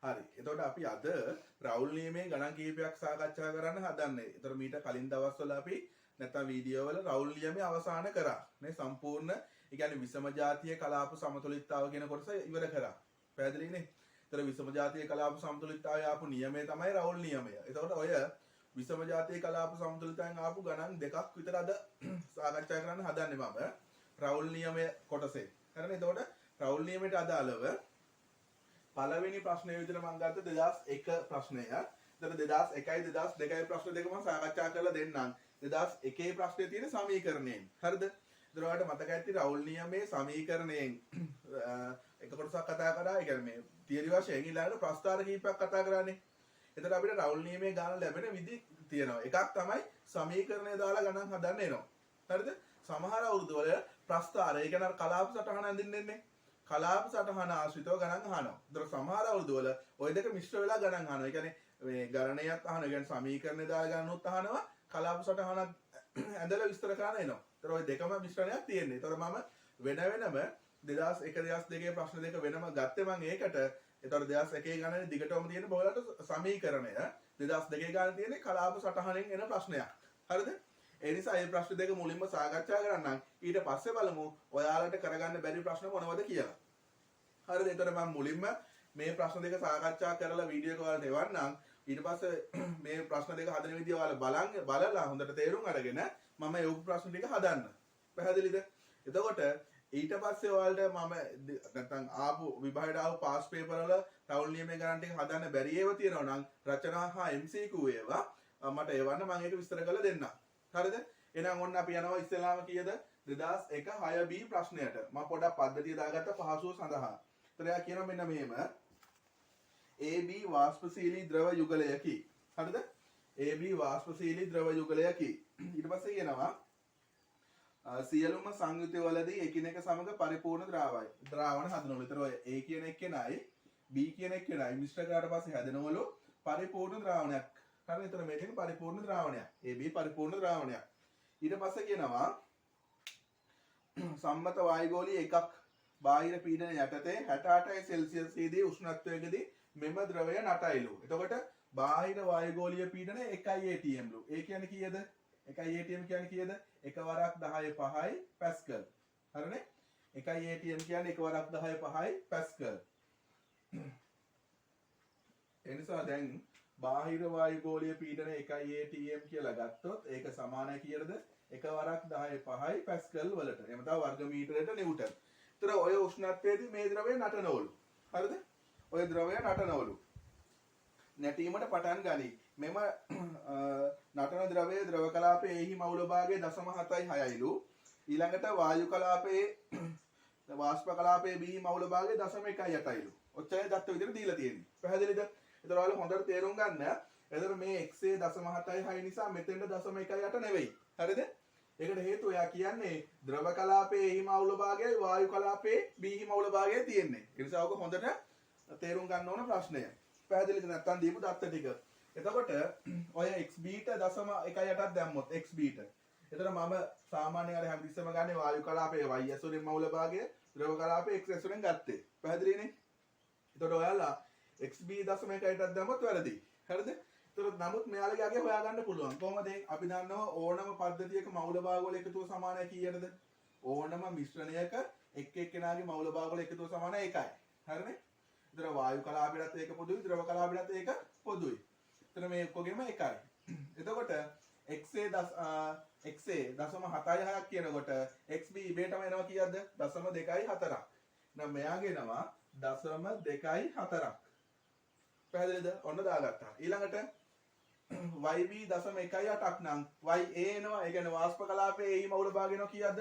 හරි. එතකොට අපි අද රවුල් නියමයේ ගණන් කිහිපයක් සාකච්ඡා කරන්න හදන්නේ. එතකොට මීට කලින් දවස්වල අපි නැත්නම් වීඩියෝ වල රවුල් නියමයේ අවසන් කරා. මේ සම්පූර්ණ ඒ කියන්නේ විෂම ජාතිය කලාප සමතුලිතතාව කියන කොටස ඉවර කරා. පැහැදිලිනේ? එතකොට විෂම ජාතිය කලාප සමතුලිතතාවය ආපු නියමය තමයි රවුල් නියමය. එතකොට ඔය විෂම ජාතිය කලාප සමතුලිතතාවෙන් ආපු ගණන් දෙකක් විතර අද සාකච්ඡා කරන්න හදන්නේ මම. රවුල් නියමය කොටසේ. හරිනේ? එතකොට රවුල් නියමයට අදාළව පළවෙනි ප්‍රශ්නය විදිහට මම ගත්ත 2001 ප්‍රශ්නය. එතන 2001යි 2002යි ප්‍රශ්න දෙක මම සාකච්ඡා කරලා දෙන්නම්. 2001 ප්‍රශ්නේ තියෙන සමීකරණයෙන්. හරිද? එතන ඔයාලට මතක ඇති රවුල් නියමයේ සමීකරණයෙන් එක කොටසක් කතා කරා. ඒ කියන්නේ මේ තියරි වශයෙන් ඊළඟට ප්‍රස්තාර කීපයක් කතා කරානේ. එතන අපිට රවුල් නියමයේ ගාන ලැබෙන විදි තියෙනවා. එකක් තමයි සමීකරණය දාලා ගණන් හදන්න එනවා. හරිද? සමහර අවුරුදු වල ප්‍රස්තාර ඒ කියන්නේ කලාප සටහන අඳින්නෙන්නේ. කලාප සටහන ආශ්‍රිතව ගණන් අහනවා. ඒතර සමහර අවුරුදු වල ওই දෙක මිශ්‍ර වෙලා ගණන් අහනවා. ඒ කියන්නේ මේ ගණනයක් අහන, ඒ කියන්නේ සමීකරණය දාලා ගණනුත් අහනවා. කලාප සටහනක් ඇඳලා විස්තර කරන්න එනවා. ඒතර ওই දෙකම මිශ්‍රණයක් තියෙන්නේ. ඒතර මම වෙන වෙනම 2001 2002 ප්‍රශ්න දෙක වෙනම ගත්තේ මම ඒකට. ඒතර 2001 ගණනේ දිගටම තියෙන බෝලට සමීකරණය 2002 ගණනේ තියෙන්නේ කලාප සටහනෙන් එන ප්‍රශ්නයක්. හරිද? ඒ නිසා මේ ප්‍රශ්න දෙක මුලින්ම සාකච්ඡා කරන්නම්. ඊට පස්සේ බලමු ඔයාලට කරගන්න බැරි ප්‍රශ්න මොනවද කියලා. හරිද? එතකොට මම මුලින්ම මේ ප්‍රශ්න දෙක සාකච්ඡා කරලා වීඩියෝ එක ඔයාලට එවන්නම්. ඊට පස්සේ මේ ප්‍රශ්න දෙක හදන විදිය ඔයාලා බලලා හොඳට තේරුම් අරගෙන මම ඒ ප්‍රශ්න ටික හදන්න. පැහැදිලිද? එතකොට ඊට පස්සේ ඔයාලට මම නැත්නම් ආපු විභාගයට ආපු පාස් පේපර් වල රවුල් නියමයේ ගණන් ටික හදන්න බැරි ඒවා තියෙනවා නම් රචනා හා MCQ ඒවා මට එවන්න මම ඒක විස්තර කරලා දෙන්නම්. හරිද? එහෙනම් ඔන්න අපි යනවා ඉස්සෙල්ලාම කීයද? 2001 6B ප්‍රශ්නයට. මම පොඩක් පද්ධතිය දාගත්ත පහසුව සඳහා. ඒතර එයා කියනවා මෙන්න මෙහෙම. AB වාෂ්පශීලී ද්‍රව යුගලයකි. හරිද? AB වාෂ්පශීලී ද්‍රව යුගලයකි. ඊට පස්සේ කියනවා සියලුම සංයුතිවලදී එකිනෙක සමග පරිපූර්ණ ද්‍රාවණ හදනවලු. ඒතර ඔය A කියන එක්කෙනයි B කියන එක්කෙනයි මිශ්‍ර කරාට පස්සේ හැදෙනවලු පරිපූර්ණ ද්‍රාවණයක්. හරි? ඒතර මේ තියෙන පරිපූර්ණ ද්‍රාවණයක්. AB පරිපූර්ණ ද්‍රාවණයක්. ඊට පස්සේ කියනවා සම්මත වායුගෝලීය එකක් බාහිර පීඩන යටතේ 68 සෙල්සියස් දී උෂ්ණත්වයකදී මෙම ද්‍රවය නටයිලු. එතකොට බාහිර වායුගෝලීය පීඩනය 1 atm ලු. ඒ කියන්නේ කීයද? 1 atm කියන්නේ කීයද? එකවරක් 10.5 පැස්කල්. හරිනේ? 1 atm කියන්නේ එකවරක් 10.5 පැස්කල්. එනිසා දැන් බාහිර වායුගෝලීය පීඩනය 1 atm කියලා ගත්තොත් ඒක සමානයි කීයටද? එකවරක් 10.5 පැස්කල් වලට. එහෙම තමයි වර්ග මීටරයට නිව්ටන්. ඒතර ඔය උෂ්ණත්වයේදී මේ ද්‍රවය නටනවලු. හරිද? ඔය ද්‍රවය නටනවලු. නැටීමට පටන් ගනී. මෙම නටන ද්‍රවයේ ද්‍රව කලාපයේ එහි මවුල භාගයේ 0.76ලු. ඊළඟට වායු කලාපයේ වාෂ්ප කලාපයේ බි මවුල භාගයේ 0.18ලු. ඔච්චරයි දත්ත විදිහට දීලා තියෙන්නේ. පැහැදිලිද? ඒතර ඔයාලා හොඳට තේරුම් ගන්න. එතන මේ x 0.76 නිසා මෙතෙන්ට 0.18 නෙවෙයි. හරිද? ඒකට හේතුව එයා කියන්නේ ද්‍රව කලාපයේ එහි මවුල භාගයයි වායු කලාපයේ බි මවුල භාගයයි තියෙන්නේ. ඒ නිසා ඔක හොඳට තේරුම් ගන්න ඕන ප්‍රශ්නය. පැහැදිලිද නැත්නම් දීපු දත්ත ටික. එතකොට ඔය xb ට 0.18ක් දැම්මොත් xb ට. එතන මම සාමාන්‍යයෙන් අර හැමතිස්සෙම ගන්නේ වායු කලාපයේ y ඇසුරින් මවුල භාගය, ද්‍රව කලාපයේ x ඇසුරින් ගත්තේ. පැහැදිලිනේ? එතකොට ඔයාලා xb 0.1ටක් දැම්මොත් වැරදි. හරිද? එතකොට නමුත් මෙයාලගේ අගේ හොයාගන්න පුළුවන්. කොහොමද? අපි දන්නවා ඕනම පද්ධතියක මවුල භාග වල එකතුව සමානයි කීයටද? ඕනම මිශ්‍රණයක එක් එක්කෙනාගේ මවුල භාග වල එකතුව සමානයි 1යි. හරිනේ? එතන වායු කලාපයටත් ඒක පොදුයි, ද්‍රව කලාපයටත් ඒක පොදුයි. එතන මේ ඔක්කොගෙම 1යි. එතකොට xa 0.76ක් කියනකොට xb ඉබේටම එනවා කීයක්ද? 0.24ක්. නම් මෙයාගේ එනවා 0.24ක්. පැහැදිලිද? ඔන්න දාගත්තා. ඊළඟට yb 0.18ක් නම් ya එනවා. ඒ කියන්නේ වාෂ්ප කලාපයේ එහි මවුල භාගය එනවා කීයක්ද?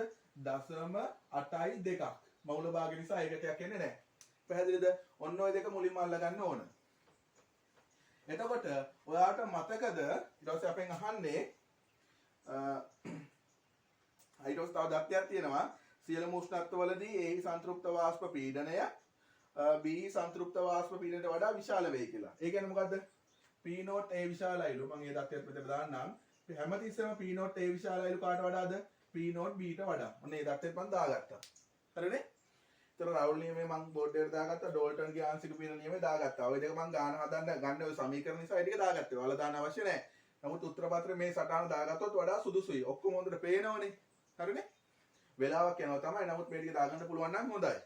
0.82ක්. මවුල භාගය නිසා ඒකටයක් එන්නේ නැහැ. පැහැදිලිද? ඔන්න ඔය දෙක මුලින්ම අල්ලගන්න ඕන. එතකොට ඔයාලට මතකද ඊට පස්සේ අපෙන් අහන්නේ ඊට පස්සේ තව දත්තයක් තියෙනවා. සියලුම උෂ්ණත්වවලදී A සංතෘප්ත වාෂ්ප පීඩනය B සංතෘප්ත වාෂ්ප පීඩනයට වඩා විශාල වේ කියලා. ඒ කියන්නේ මොකද්ද? P0 A විශාලයිලු. මම මේ දත්තයත් මෙතන දාන්නම්. හැමතිස්සෙම P0 A විශාලයිලු කාට වඩාද? P0 B ට වඩා. ඔන්න මේ දත්තෙත් මම දාගත්තා. හරිනේ? ඒතර රවුල් නියමයේ මම බෝඩ් එකට දාගත්තා ඩෝල්ටන්ගේ ආංශික පීඩන නියමයේ දාගත්තා. ඔය දෙක මම ගන්න ඔය සමීකරණ නිසා ඒ ටික දාගත්තා. ඔයාලා දාන්න අවශ්‍ය නැහැ. නමුත් උත්තර පත්‍රයේ මේ සටහන දාගත්තොත් වඩා සුදුසුයි. ඔක්කොම හොඳට පේනවනේ. හරිනේ? වෙලාවක් යනවා තමයි. නමුත් මේ ටික දාගන්න පුළුවන් නම් හොඳයි.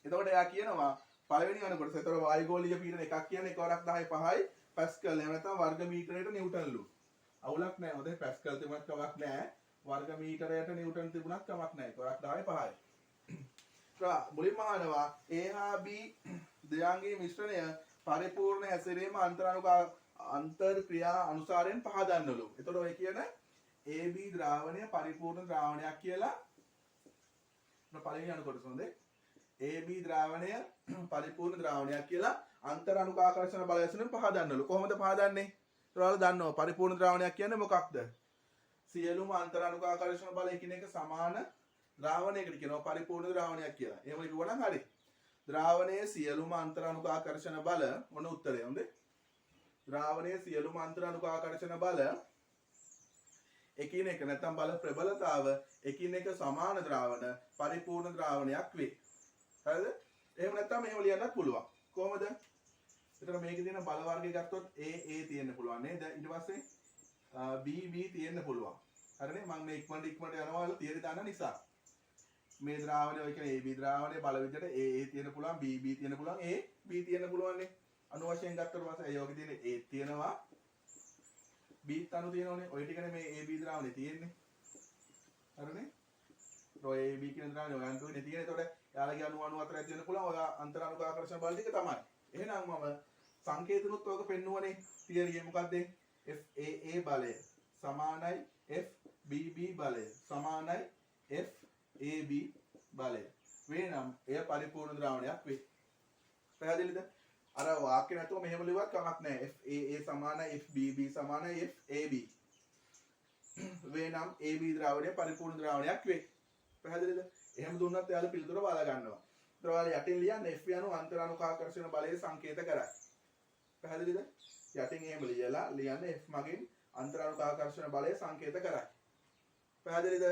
එතකොට එයා කියනවා පළවෙනි අන කොටස. ඒතර වායුගෝලීය පීඩන එකක් කියන්නේ එකවරක් 10 5යි පැස්කල්. එහෙම නැත්නම් වර්ග මීටරයට නිව්ටන්ලු. අවුලක් නැහැ. හොඳයි පැස්කල් තිබුණත් කමක් නැහැ. වර්ග මීටරයට නිව්ටන් තිබුණත් කමක් නැහැ. එකවරක් 10 5යි. මුලින්ම අහනවා A හා B දෙයන්ගේ මිශ්‍රණය පරිපූර්ණ හැසිරීම අන්තර් ක්‍රියා අනුසාරයෙන් පහදන්නලු. එතකොට ඔය කියන AB ද්‍රාවණය පරිපූර්ණ ද්‍රාවණයක් කියලා පළවෙනි අණු කොටස හොඳේ. AB ද්‍රාවණය පරිපූර්ණ ද්‍රාවණයක් කියලා අන්තර් අනුකාකර්ෂණ බලය ඇසුරෙන් පහදන්නලු. කොහොමද පහදන්නේ? ඔයාලා දන්නවා පරිපූර්ණ ද්‍රාවණයක් කියන්නේ මොකක්ද? සියලුම අන්තර් අනුකාකර්ෂණ බල එකිනෙක සමාන ද්‍රාවණයකට කියනවා පරිපූර්ණ ද්‍රාවණයක් කියලා. එහෙම කිව්වනම් හරි. ද්‍රාවණයේ සියලුම අන්තර් අනුකාකර්ෂණ බල මොන උත්තරය හොඳේ? ද්‍රාවණයේ සියලුම අන්තර් අනුකාකර්ෂණ බල එකිනෙක නැත්නම් බල ප්‍රබලතාව එකිනෙක සමාන ද්‍රාවණ පරිපූර්ණ ද්‍රාවණයක් වේ. හරිද? එහෙම නැත්නම් මෙහෙම ලියන්නත් පුළුවන්. කොහොමද? එතන මේකේ තියෙන බල වර්ගය ගත්තොත් A තියෙන්න පුළුවන් නේද? ඊට පස්සේ B තියෙන්න පුළුවන්. හරිනේ? මම මේ ඉක්මනට යනවා වල තියරි දාන්න නිසා. මේ ද්‍රාවණය ඔය කියන්නේ AB ද්‍රාවණයේ බල විදිහට A තියෙන්න පුළුවන්, B තියෙන්න පුළුවන්, B තියෙන්න පුළුවන් නේ. අණු වශයෙන් ගත්තට පස්සේ යෝගී තියෙන A තියෙනවා. B අණු තියෙනවනේ. ඔය ටිකනේ මේ AB ද්‍රාවණේ තියෙන්නේ. හරිනේ? ඔය AB කියන ද්‍රාවණේ ඔය අණු නේ තියෙන්නේ. ඒතකොට යාළගේ අණු අතර ඇති වෙන්න පුළුවන්. ඔය අන්තර් අනුකාකර්ෂණ බල ටික තමයි. එහෙනම් මම සංකේතනුත් ඔක පෙන්නුවනේ. තියරියේ මොකද්ද? FAA බලය සමානයි FBB බලය සමානයි FAB බලය. වෙනම් එය පරිපූර්ණ ද්‍රාවණයක් වේ. පැහැදිලිද? අර වාක්‍ය නැතුව මෙහෙම ලියුවත් කමක් නැහැ. FAA සමානයි FBB සමානයි FAB. වෙනම් AB ද්‍රාවණය පරිපූර්ණ ද්‍රාවණයක් වේ. පැහැදිලිද? එහෙම දුන්නත් එයාලා පිළිතුර බාලා ගන්නවා. ඒතර ඔයාලා යටින් ලියන්න F යනු අන්තර් අනුකාකර්ෂණ බලයේ සංකේත කරයි. පැහැදිලිද? යටින් එහෙම ලියන්න F මගින් අන්තර් අනුකාකර්ෂණ බලයේ සංකේත කරයි. පැහැදිලිද?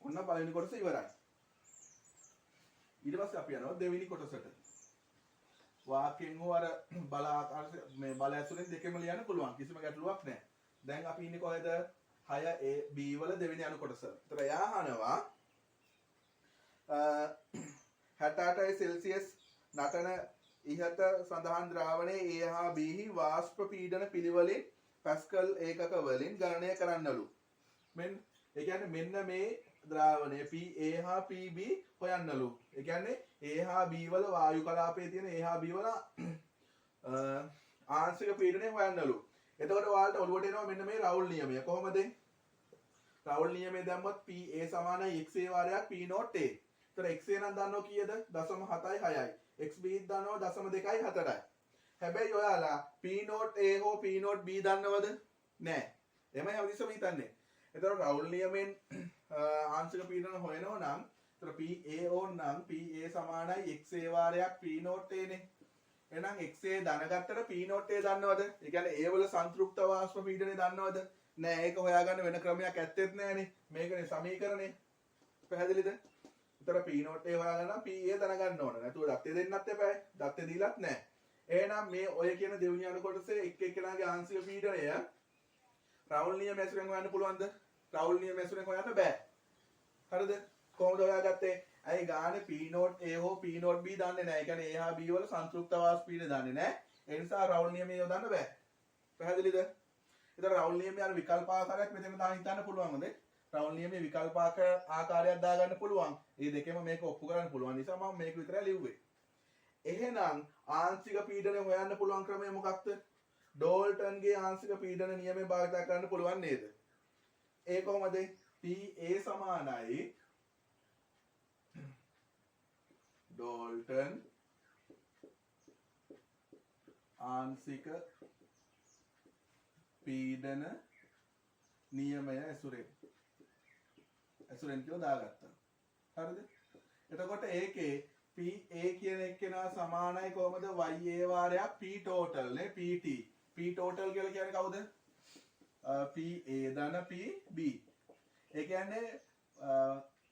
ඔන්න පළවෙනි කොටස ඉවරයි. ඊට පස්සේ අපි යනවා දෙවෙනි කොටසට. වාක්‍යයෙන් හෝ අර බල ආකාශ මේ බල ඇසුරෙන් දෙකම ලියන්න පුළුවන්. කිසිම ගැටලුවක් නැහැ. දැන් අපි ඉන්නේ කොහෙද? 6A B වල දෙවෙනි අණු කොටස. ඒතර එයා අහනවා 68 සෙල්සියස් නටන ඉහත සඳහන් ද්‍රාවණයේ A හා B හි වාෂ්ප පීඩන පිළිවෙලින් පැස්කල් ඒකක වලින් ගණනය කරන්නලු. ඒ කියන්නේ මෙන්න මේ ද්‍රාවණය PA හා PB හොයන්නලු. ඒ කියන්නේ A හා B වල වායු කලාපයේ තියෙන A හා B වල ආංශික පීඩනය හොයන්නලු. එතකොට ඔයාලට ඔළුවට එනවා මෙන්න මේ රවුල් නියමය. කොහොමද? රවුල් නියමය දැම්මොත් PA සමානයි XA වාරයක් P not A. ඒතර XA නම් දන්නව කීයද? 0.76යි. XB දන්නව 0.24යි. හැබැයි ඔයාලා P not A හෝ P not B දන්නවද? නෑ. එමය හැමතිස්සම හිතන්නේ. එතකොට රවුල් නියමෙන් ආංශික පීඩන හොයනවා නම් එතකොට PA ඕන නම් PA සමානයි XA වාරයක් P not A නේ. එහෙනම් XA දැනගත්තට P not A දන්නවද? ඒ කියන්නේ A වල සංතෘප්ත වාෂ්ප පීඩනය දන්නවද? නෑ. ඒක හොයාගන්න වෙන ක්‍රමයක් ඇත්තෙත් නෑනේ. මේකනේ සමීකරණය. පැහැදිලිද? ඒතර P not A හොයාගන්න නම් PA දැනගන්න ඕන. නැතුව දත්තේ දෙන්නත් එපායි. දත්තේ දීලත් නෑ. එහෙනම් මේ ඔය කියන දෙවෙනි අණු කොටසේ එක් එක්කෙනාගේ ආංශික පීඩනය රවුල් නියම ඇසුරෙන් හොයන්න පුළුවන්ද? රවුල් නියම ඇසුරෙන් හොයන්න බෑ. හරිද? කොහොමද හොයාගත්තේ? අයි ගානේ P not A හෝ P not B දන්නේ නැහැ. ඒ කියන්නේ A හා B වල සංතෘප්ත වාෂ්ප පීඩනය දන්නේ නැහැ. ඒ නිසා රවුල් නියමය යොදන්න බෑ. පැහැදිලිද? ඒතර රවුල් නියමයේ අර විකල්ප ආකාරයක් මෙතන දාන්න හිතන්න පුළුවන් හොඳේ. රවුල් නියමයේ විකල්ප ආකාරයක් දාගන්න පුළුවන්. මේ දෙකෙම මේක ඔප්පු කරන්න පුළුවන් නිසා මම මේක විතරයි ලිව්වේ. එහෙනම් ආංශික පීඩනය හොයන්න පුළුවන් ක්‍රමය මොකක්ද? ඩෝල්ටන්ගේ ආංශික පීඩන නියමය භාවිත කරන්න පුළුවන් නේද? ඒ කොහොමද? PA සමානයි ඩෝල්ටන් ආංශික පීඩන නියමය ඇසුරෙන් කියලා දාගත්තා. හරිද? එතකොට ඒකේ PA කියන එක්කෙනා සමානයි කොහමද? YA වාරයක් P total නේ PT. P total කියලා කියන්නේ කවුද? PA ධන PB. ඒ කියන්නේ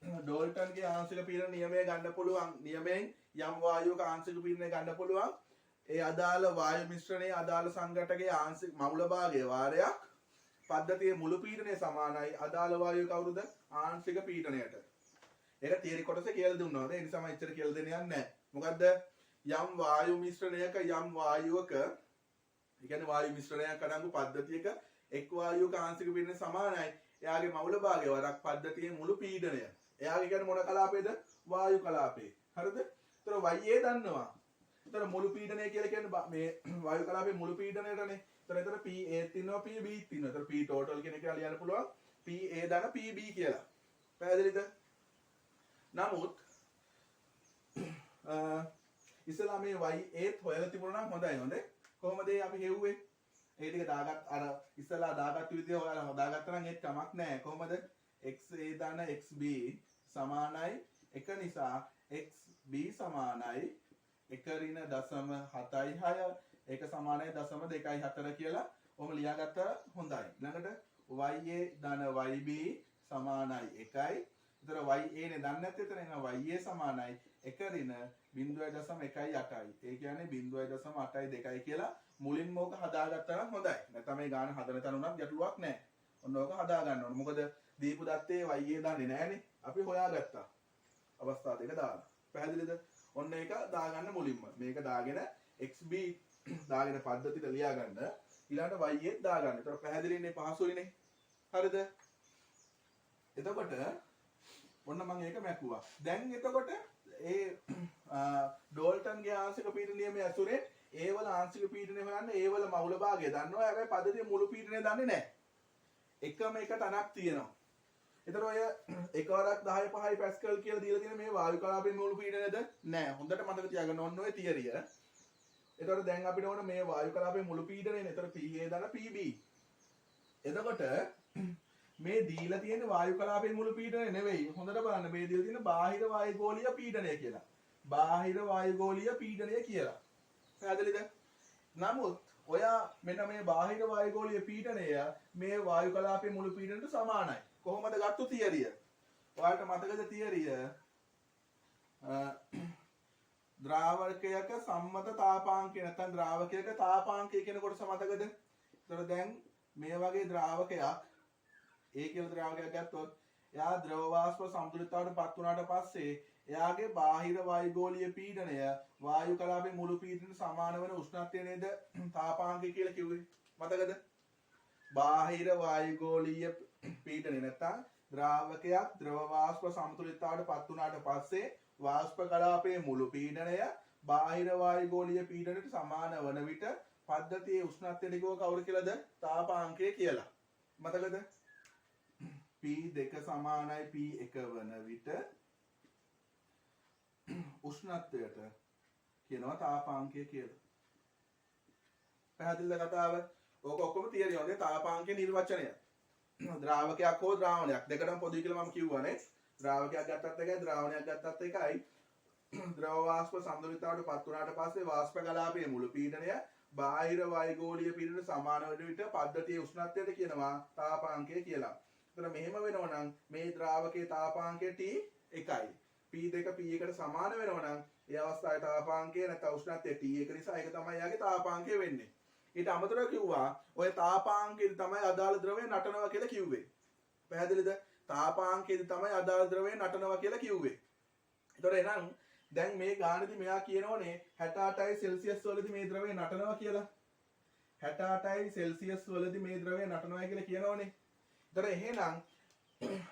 ඩෝල්ටන්ගේ ආංශික පීඩන නියමය ගන්න පුළුවන්. නියමයෙන් යම් වායුවක ආංශික පීඩනය ගන්න පුළුවන්. ඒ අදාළ වායු මිශ්‍රණයේ අදාළ සංඝටකයේ ආංශික මවුල භාගයේ වාරයක් පද්ධතියේ මුළු පීඩනය සමානයි අදාළ වායුව කවුරුද ආංශික පීඩනයට. ඒක තියරි කොටසේ කියලා දුන්නා. ඒ නිසා මම ඉච්චර කියලා දෙන්න යන්නේ නැහැ. මොකද්ද? යම් වායු මිශ්‍රණයක යම් වායුවක ඒ කියන්නේ වායු මිශ්‍රණයක් අඩංගු පද්ධතියක එක් වායුවක ආංශික පීඩනය සමානයි. එයාගේ මවුල භාගය වරක් පද්ධතියේ මුළු පීඩනය. එයාගේ කියන්නේ මොන කලාපේද? වායු කලාපේ. හරිද? ඒතර YA දන්නවා. ඒතර මුළු පීඩනය කියලා කියන්නේ මේ වායු කලාපේ මුළු පීඩනයටනේ. ඒතර PA ඉන්නවා PB ඉන්නවා. ඒතර P total කියන එක ලියන්න පුළුවන් PA දන PB කියලා. පැහැදිලිද? නමුත් ඉස්සලා මේ YA හොයලා තිබුණා නම් හොඳයි හොඳේ. කොහොමද අපි හෙව්වේ? ඒ ටික දාගත් අර ඉස්සලා දාගත්තු විදිය හොයලා හදාගත්තා නම් ඒත් කමක් නැහැ. කොහොමද? XA දන XB සමානයි 1 නිසා XB සමානයි 1 ඍණ 0.76 ඒක සමානයි 0.24 කියලා ඔහොම ලියාගත්තා හොඳයි. ළඟට YA ධන YB සමානයි 1යි. ඒතර YA නේ දන්නේ නැත්නම් එතන එනවා YA සමානයි 1 ඍණ 0.18යි. ඒ කියන්නේ 0.82 කියලා මුලින්ම ඕක හදාගත්තා නම් හොඳයි. නැත්නම් මේ ගාන හදන තැන උනත් ගැටලුවක් නැහැ. ඔන්න ඕක හදා ගන්න ඕන. මොකද දීපු දත්තේ YA දන්නේ නැහනේ. අපි හොයාගත්තා. අවස්ථා දෙක දාලා. පැහැදිලිද? ඔන්න ඒක දාගන්න මුලින්ම. මේක දාගෙන XB දාගෙන පද්ධතියට ලියා ගන්න. ඊළඟට YA දාගන්න. ඒතර පැහැදිලිනේ පහසුයිනේ. හරිද? එතකොට ඔන්න මම ඒක මැකුවා. දැන් එතකොට ඒ ඩෝල්ටන්ගේ ආංශික පීඩන නියමයේ ඇසුරේ ඒවල ආංශික පීඩනය හොයන්න ඒවල මවුල භාගය දන්නවා. හැබැයි පද්ධතියේ මුළු පීඩනය දන්නේ නැහැ. එකම එක තනක් තියෙනවා. ඒතර ඔය එකවරක් 10 5 පැස්කල් කියලා දීලා තියෙන මේ වායු කලාපයේ මුළු පීඩනයද නැහැ. හොඳට මතක තියාගන්න ඕන ඔය තියරිය. ඒතර දැන් අපිට ඕන මේ වායු කලාපයේ මුළු පීඩනයනේ. ඒතර PA දන PB. එතකොට මේ දීලා තියෙන වායු කලාපයේ මුළු පීඩනය නෙවෙයි. හොඳට බලන්න මේ දීලා තියෙන බාහිර වායුගෝලීය පීඩනය කියලා. බාහිර වායුගෝලීය පීඩනය කියලා. පැහැදිලිද? නමුත් ඔයා මෙන්න මේ බාහිර වායුගෝලීය පීඩනය මේ වායු කලාපයේ මුළු පීඩනයට සමානයි. කොහොමද ගත්තු තියරිය? ඔයාලට මතකද තියරිය? ද්‍රාවකයක සම්මත තාපාංකය නැත්නම් ද්‍රාවකයක තාපාංකය කියන කොටස මතකද? ඒතර දැන් මේ වගේ ද්‍රාවකයක් ඒ කියලා ද්‍රාවකයක් ගත්තොත් එයා ද්‍රව වාෂ්ප සමතුලිතතාවට පත් වුණාට පස්සේ එයාගේ බාහිර වායුගෝලීය පීඩනය වායු කලාපයේ මුළු පීඩනයට සමාන වෙන උෂ්ණත්වය නේද තාපාංකය කියලා කිව්වේ. මතකද? බාහිර වායුගෝලීය පීඩනය නැත්නම් ද්‍රාවකයක් ද්‍රව වාෂ්ප සමතුලිතතාවට පත් වුණාට පස්සේ වාෂ්ප කලාපයේ මුළු පීඩනය බාහිර වායුගෝලීය පීඩනයට සමාන වන විට පද්ධතියේ උෂ්ණත්වය ටිකව කවුරු කියලාද? තාපාංකය කියලා. මතකද? P2 සමානයි P1 වන විට උෂ්ණත්වයට කියනවා තාපාංකය කියලා. පැහැදිලිද කතාව? ඕක ඔක්කොම තියරිය වගේ තාපාංකයේ නිර්වචනය. ද්‍රාවකයක් හෝ ද්‍රාවණයක් දෙකටම පොදුයි කියලා මම කිව්වනේ. ද්‍රාවකයක් ගත්තත් එකයි ද්‍රාවණයක් ගත්තත් එකයි. ද්‍රව වාෂ්ප සමතුලිතතාවට පත් වුණාට පස්සේ වාෂ්ප කලාපයේ මුළු පීඩනය බාහිර වායුගෝලීය පීඩනයට සමාන වෙන විට පද්ධතියේ උෂ්ණත්වයට කියනවා තාපාංකය කියලා. එතන මෙහෙම වෙනවා නම් මේ ද්‍රාවකයේ තාපාංකය T1යි. P2 P1කට සමාන වෙනවා නම් ඒ අවස්ථාවේ තාපාංකය නැත්නම් උෂ්ණත්වය T1 නිසා ඒක තමයි යාගේ තාපාංකය වෙන්නේ. ඊට අමතරව කිව්වා ඔය තාපාංකයෙන් තමයි අදාළ ද්‍රවය නටනවා කියලා කිව්වේ. පැහැදිලිද? තාපාංකයෙන් තමයි අදාළ ද්‍රවය නටනවා කියලා කිව්වේ. ඒතොර එහෙනම් දැන් මේ ගානේදී මෙයා කියනෝනේ 68යි සෙල්සියස් වලදී මේ ද්‍රවය නටනවා කියලා. 68යි සෙල්සියස් වලදී මේ ද්‍රවය නටනවා කියලා කියනෝනේ. ඒතොර එහෙනම්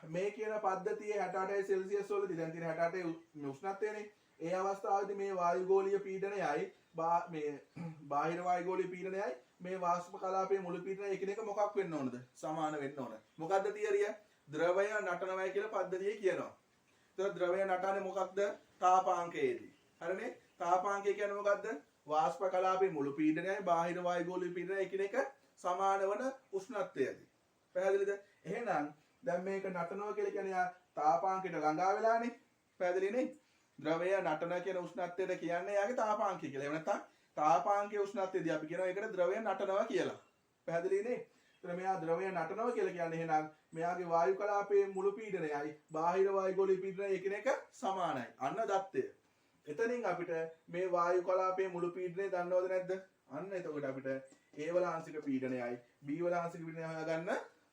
මේ කියන පද්ධතියේ 68යි සෙල්සියස් වලදී දැන් තියෙන 68 උෂ්ණත්වයනේ. ඒ අවස්ථාවේදී මේ වායුගෝලීය පීඩනයයි මේ බාහිර වායුගෝලීය පීඩනයයි මේ වාෂ්ප කලාපයේ මුළු පීඩනය එකිනෙක මොකක් වෙන්න ඕනද? සමාන වෙන්න ඕන. මොකද්ද තියරිය? ද්‍රවය නටනවායි කියලා පද්ධතියේ කියනවා. ඒතර ද්‍රවය නටන්නේ මොකක්ද? තාපාංකයේදී. හරිනේ? තාපාංකය කියන්නේ මොකද්ද? වාෂ්ප කලාපයේ මුළු පීඩනයයි බාහිර වායුගෝලීය පීඩනයයි එකිනෙක සමාන වන උෂ්ණත්වයේදී. පැහැදිලිද? එහෙනම් දැන් මේක නටනවා කියලා කියන්නේ තාපාංකයට ළඟා වෙලානේ. පැහැදිලිනේ? ද්‍රවය නටන කියන උෂ්ණත්වයට කියන්නේ යාගේ තාපාංකය කියලා. එහෙම නැත්නම් තාපාංකයේ උෂ්ණත්වයේදී අපි කියනවා ඒකට ද්‍රවය නටනවා කියලා. පැහැදිලිනේ? එතන මෙයා ද්‍රවය නටනවා කියලා කියන්නේ එහෙනම් මෙයාගේ වායු කලාපයේ මුළු පීඩනයයි බාහිර වායු ගෝලීය පීඩනය එකිනෙක සමානයි. අන්න දත්තය. එතනින් අපිට මේ වායු කලාපයේ මුළු පීඩනය දන්නවද නැද්ද? අන්න එතකොට අපිට A වල ආංශික පීඩනයයි B වල ආංශික පීඩනය හොයාගන්න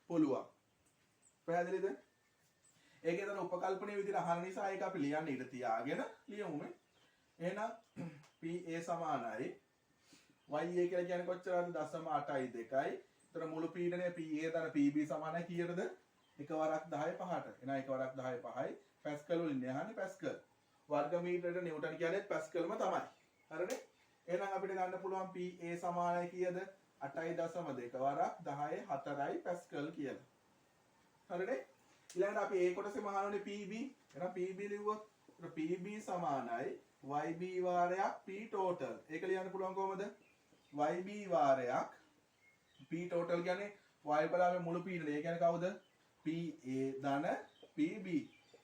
පුළුවන්. පැහැදිලිද? ඒකේ තන උපකල්පනීය විදිහට අහන නිසා ඒක අපි ලියන්න ඉඳ තියාගෙන ලියමු මේ. එහෙනම් PA සමානයි YA කියලා කියන්නේ කොච්චරද? 0.82යි. එතන මුළු පීඩනය PA තන PB සමානයි කීයටද? එකවරක් 10 5ට. එහෙනම් එකවරක් 10 5යි. පැස්කල් වලින් යහන්නේ පැස්කල්. වර්ග මීටරයට නිව්ටන් කියන්නේ පැස්කල්ම තමයි. හරිනේ? එහෙනම් අපිට ගන්න පුළුවන් PA සමානයි කීයද? 8.2 වරක් 10 4යි පැස්කල් කියලා. හරිනේ? ඊළඟට අපි A කොටසෙම අහනෝනේ PB. එහෙනම් PB ලිව්වොත් PB සමානයි YB වාරයක් P total. ඒක ලියන්න පුළුවන් කොහමද? YB වාරයක් P total කියන්නේ වායු කලාපයේ මුළු පීඩනය. ඒ කියන්නේ කවුද? PA ධන PB.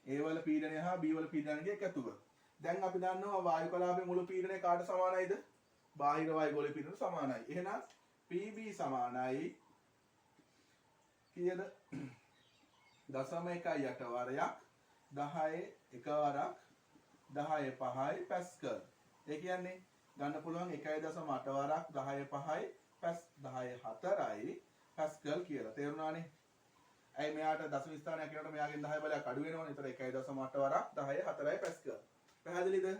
A වල පීඩනය හා B වල පීඩනයගේ එකතුව. දැන් අපි දන්නවා වායු කලාපයේ මුළු පීඩනය කාට සමානයිද? බාහිර වායු ගෝලීය පීඩනයට සමානයි. එහෙනම් PB සමානයි කීයද? 0.18 වරයක් 10 එකවරක් 10 5යි පැස්කල්. ඒ කියන්නේ ගන්න පුළුවන් 1.8 වරක් 10 5යි පැස් 10 4යි පැස්කල් කියලා. තේරුණානේ? ඇයි මෙයාට දශම ස්ථානයක් කියනකොට මෙයාගෙන් 10 බලයක් අඩු වෙනවනේ. ඒතර 1.8 වරක් 10 4යි පැස්කල්. පැහැදිලිද?